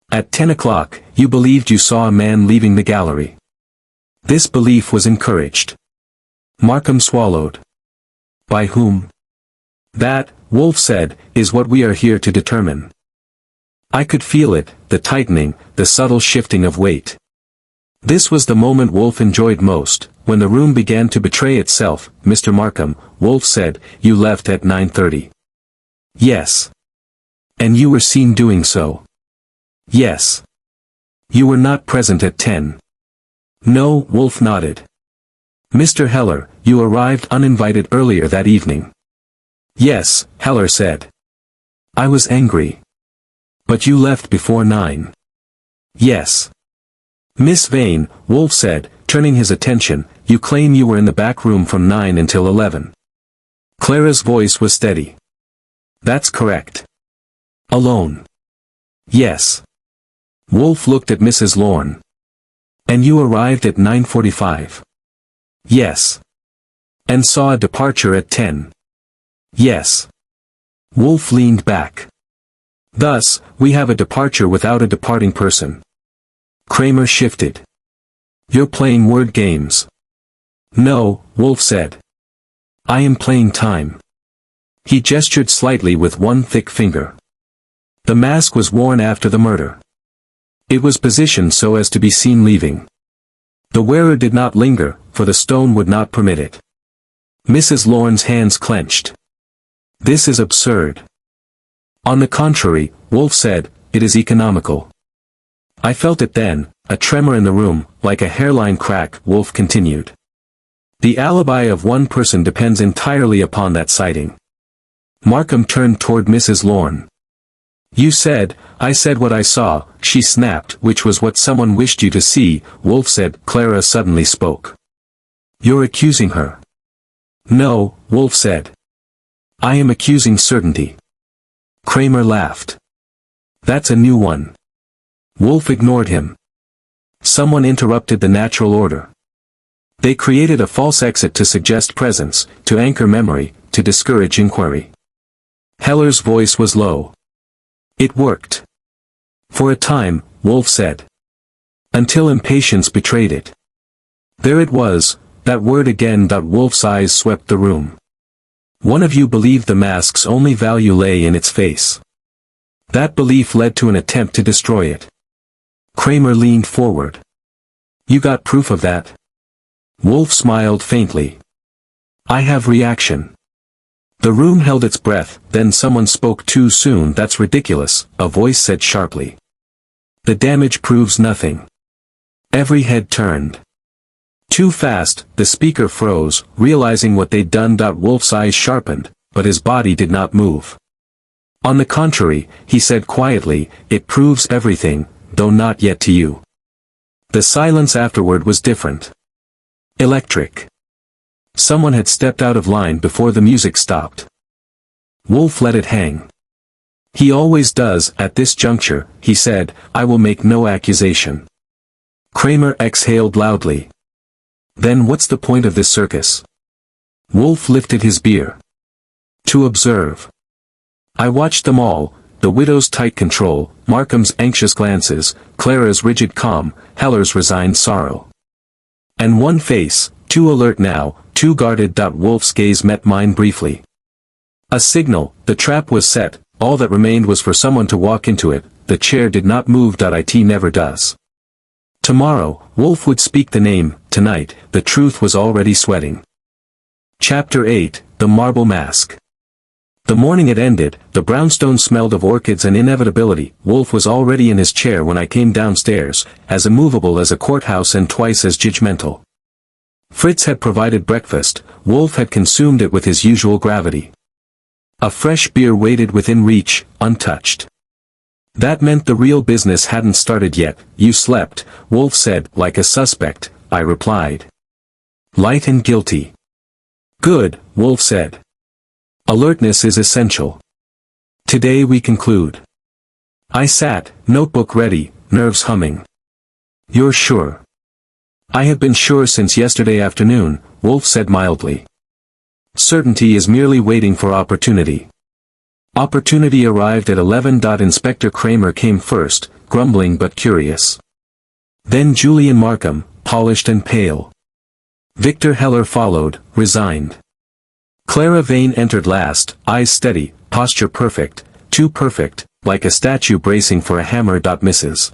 "At 10 o'clock, you believed you saw a man leaving the gallery." This belief was encouraged. Markham swallowed. "By whom?" "That," Wolfe said, "is what we are here to determine." I could feel it, the tightening, the subtle shifting of weight. This was the moment Wolfe enjoyed most, when the room began to betray itself. "Mr. Markham," Wolfe said, "you left at 9:30. "Yes." "And you were seen doing so." "Yes." "You were not present at 10. "No," Wolfe nodded. "Mr. Heller, you arrived uninvited earlier that evening." "Yes," Heller said. "I was angry." "But you left before 9. "Yes." "Miss Vane," Wolfe said, turning his attention, "you claim you were in the back room from 9 until 11. Clara's voice was steady. "That's correct." "Alone?" "Yes." Wolfe looked at Mrs. Lorne. "And you arrived at 9:45. "Yes." "And saw a departure at 10. "Yes." Wolfe leaned back. "Thus, we have a departure without a departing person." Kramer shifted. "You're playing word games." "No," Wolfe said. "I am playing time." He gestured slightly with one thick finger. The mask was worn after the murder. It was positioned so as to be seen leaving. The wearer did not linger, for the stone would not permit it. Mrs. Lorne's hands clenched. "This is absurd." "On the contrary," Wolfe said, "it is economical." "I felt it then, a tremor in the room, like a hairline crack," Wolfe continued. "The alibi of one person depends entirely upon that sighting." Markham turned toward Mrs. Lorne. "You said, I said what I saw," she snapped. "Which was what someone wished you to see," Wolfe said. Clara suddenly spoke. "You're accusing her." "No," Wolfe said. "I am accusing certainty." Kramer laughed. "That's a new one." Wolfe ignored him. Someone interrupted the natural order. They created a false exit to suggest presence, to anchor memory, to discourage inquiry. Heller's voice was low. It worked. For a time, Wolfe said. Until impatience betrayed it. There it was, that word again. Wolfe's eyes swept the room. One of you believed the mask's only value lay in its face. That belief led to an attempt to destroy it. Kramer leaned forward. You got proof of that? Wolfe smiled faintly. I have reaction. The room held its breath, then someone spoke too soon. That's ridiculous, a voice said sharply. The damage proves nothing. Every head turned. Too fast, the speaker froze, realizing what they'd done. Wolfe's eyes sharpened, but his body did not move. On the contrary, he said quietly, it proves everything, though not yet to you. The silence afterward was different. Electric. Someone had stepped out of line before the music stopped. Wolfe let it hang. He always does, at this juncture, he said, I will make no accusation. Kramer exhaled loudly. Then what's the point of this circus? Wolfe lifted his beer. To observe. I watched them all, the widow's tight control, Markham's anxious glances, Clara's rigid calm, Heller's resigned sorrow. And one face, too alert now, too guarded. Wolfe's gaze met mine briefly. A signal, the trap was set, all that remained was for someone to walk into it, the chair did not move. It never does. Tomorrow, Wolfe would speak the name, tonight, the truth was already sweating. Chapter 8, The Marble Mask. The morning it ended, the brownstone smelled of orchids and inevitability. Wolfe was already in his chair when I came downstairs, as immovable as a courthouse and twice as judgmental. Fritz had provided breakfast, Wolfe had consumed it with his usual gravity. A fresh beer waited within reach, untouched. That meant the real business hadn't started yet. You slept, Wolfe said, like a suspect, I replied. Light and guilty. Good, Wolfe said. Alertness is essential. Today we conclude. I sat, notebook ready, nerves humming. You're sure? I have been sure since yesterday afternoon, Wolfe said mildly. Certainty is merely waiting for opportunity. Opportunity arrived at 11. Inspector Kramer came first, grumbling but curious. Then Julian Markham, polished and pale. Victor Heller followed, resigned. Clara Vane entered last, eyes steady, posture perfect, too perfect, like a statue bracing for a hammer. Mrs.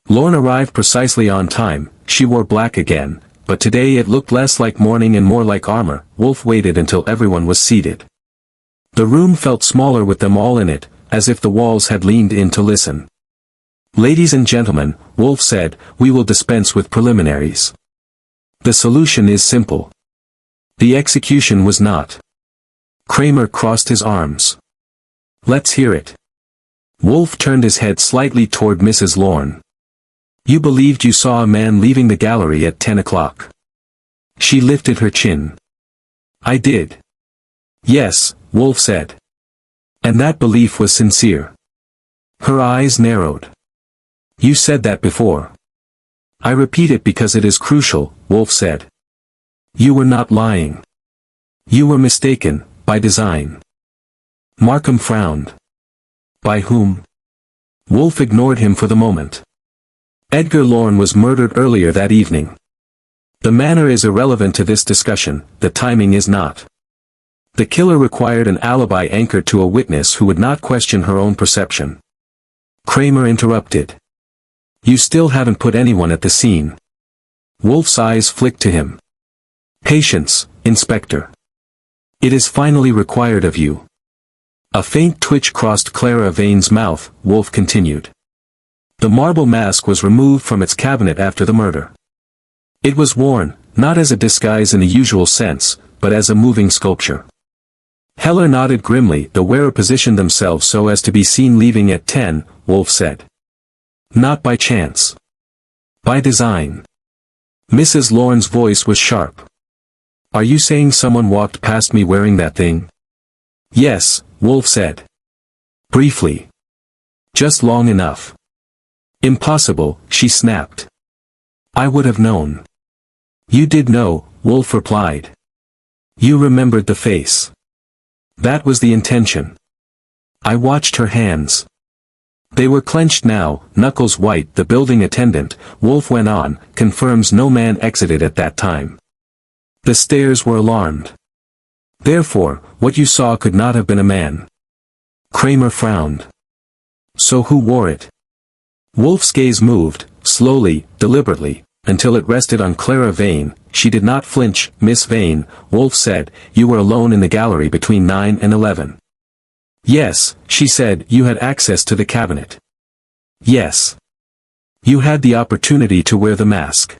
Lorne arrived precisely on time. She wore black again, but today it looked less like mourning and more like armor. Wolfe waited until everyone was seated. The room felt smaller with them all in it, as if the walls had leaned in to listen. Ladies and gentlemen, Wolfe said, we will dispense with preliminaries. The solution is simple. The execution was not. Kramer crossed his arms. Let's hear it. Wolfe turned his head slightly toward Mrs. Lorne. You believed you saw a man leaving the gallery at 10 o'clock. She lifted her chin. I did. Yes, Wolfe said. And that belief was sincere. Her eyes narrowed. You said that before. I repeat it because it is crucial, Wolfe said. You were not lying. You were mistaken, by design. Markham frowned. By whom? Wolfe ignored him for the moment. Edgar Lorne was murdered earlier that evening. The manner is irrelevant to this discussion, the timing is not. The killer required an alibi anchored to a witness who would not question her own perception. Kramer interrupted. You still haven't put anyone at the scene. Wolfe's eyes flicked to him. Patience, Inspector. It is finally required of you. A faint twitch crossed Clara Vane's mouth. Wolfe continued. The marble mask was removed from its cabinet after the murder. It was worn, not as a disguise in the usual sense, but as a moving sculpture. Heller nodded grimly. The wearer positioned themselves so as to be seen leaving at 10, Wolfe said. Not by chance. By design. Mrs. Lorne's voice was sharp. Are you saying someone walked past me wearing that thing? Yes, Wolfe said. Briefly. Just long enough. Impossible, she snapped. I would have known. You did know, Wolfe replied. You remembered the face. That was the intention. I watched her hands. They were clenched now, knuckles white. The building attendant, Wolfe went on, confirms no man exited at that time. The stairs were alarmed. Therefore, what you saw could not have been a man. Kramer frowned. So who wore it? Wolfe's gaze moved, slowly, deliberately, until it rested on Clara Vane. She did not flinch. Miss Vane, Wolfe said, you were alone in the gallery between 9 and 11. Yes, she said. You had access to the cabinet. Yes. You had the opportunity to wear the mask.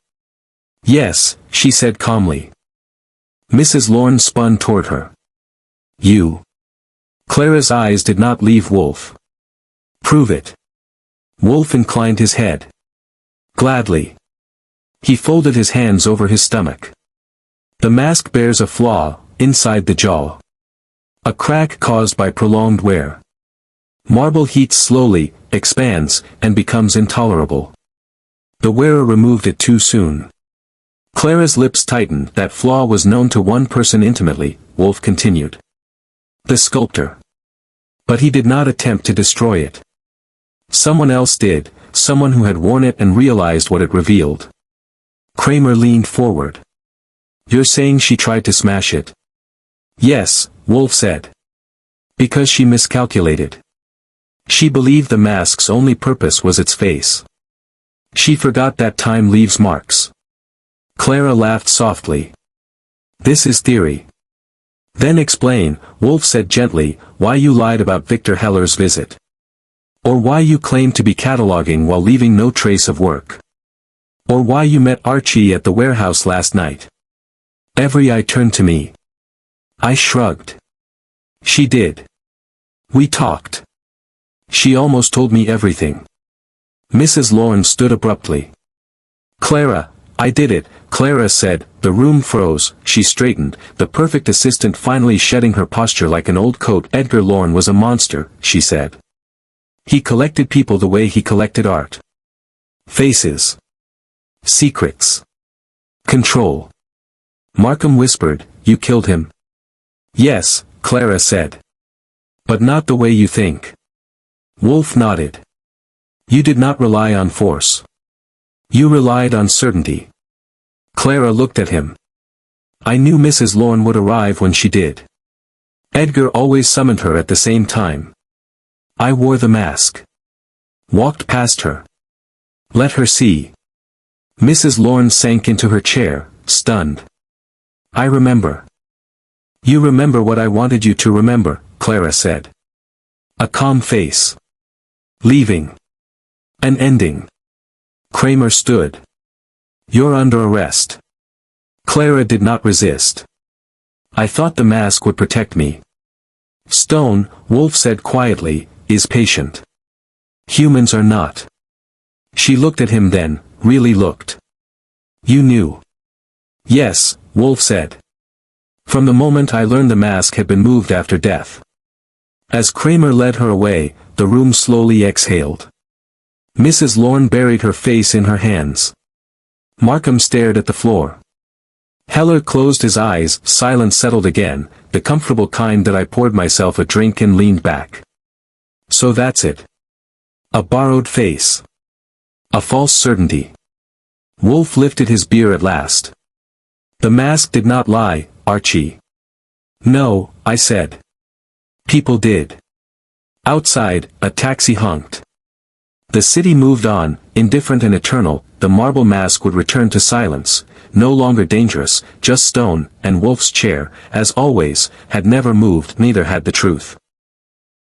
Yes, she said calmly. Mrs. Lorne spun toward her. You. Clara's eyes did not leave Wolfe. Prove it. Wolfe inclined his head. Gladly. He folded his hands over his stomach. The mask bears a flaw, inside the jaw. A crack caused by prolonged wear. Marble heats slowly, expands, and becomes intolerable. The wearer removed it too soon. Clara's lips tightened. That flaw was known to one person intimately, Wolfe continued. The sculptor. But he did not attempt to destroy it. Someone else did, someone who had worn it and realized what it revealed. Kramer leaned forward. You're saying she tried to smash it? Yes, Wolfe said. Because she miscalculated. She believed the mask's only purpose was its face. She forgot that time leaves marks. Clara laughed softly. This is theory. Then explain, Wolfe said gently, why you lied about Victor Heller's visit. Or why you claimed to be cataloging while leaving no trace of work. Or why you met Archie at the warehouse last night. Every eye turned to me. I shrugged. She did. We talked. She almost told me everything. Mrs. Lorne stood abruptly. Clara, I did it, Clara said. The room froze. She straightened, the perfect assistant finally shedding her posture like an old coat. Edgar Lorne was a monster, she said. He collected people the way he collected art. Faces. Secrets. Control. Markham whispered, you killed him? Yes, Clara said. But not the way you think. Wolfe nodded. You did not rely on force. You relied on certainty. Clara looked at him. I knew Mrs. Lorne would arrive when she did. Edgar always summoned her at the same time. I wore the mask. Walked past her. Let her see. Mrs. Lorne sank into her chair, stunned. I remember. You remember what I wanted you to remember, Clara said. A calm face. Leaving. An ending. Kramer stood. You're under arrest. Clara did not resist. I thought the mask would protect me. Stone, Wolfe said quietly, is patient. Humans are not. She looked at him then, really looked. You knew. Yes, Wolfe said. From the moment I learned the mask had been moved after death. As Kramer led her away, the room slowly exhaled. Mrs. Lorne buried her face in her hands. Markham stared at the floor. Heller closed his eyes. Silence settled again, the comfortable kind that I poured myself a drink and leaned back. So that's it. A borrowed face. A false certainty. Wolfe lifted his beer at last. The mask did not lie, Archie. No, I said. People did. Outside, a taxi honked. The city moved on, indifferent and eternal. The marble mask would return to silence, no longer dangerous, just stone, and Wolfe's chair, as always, had never moved. Neither had the truth.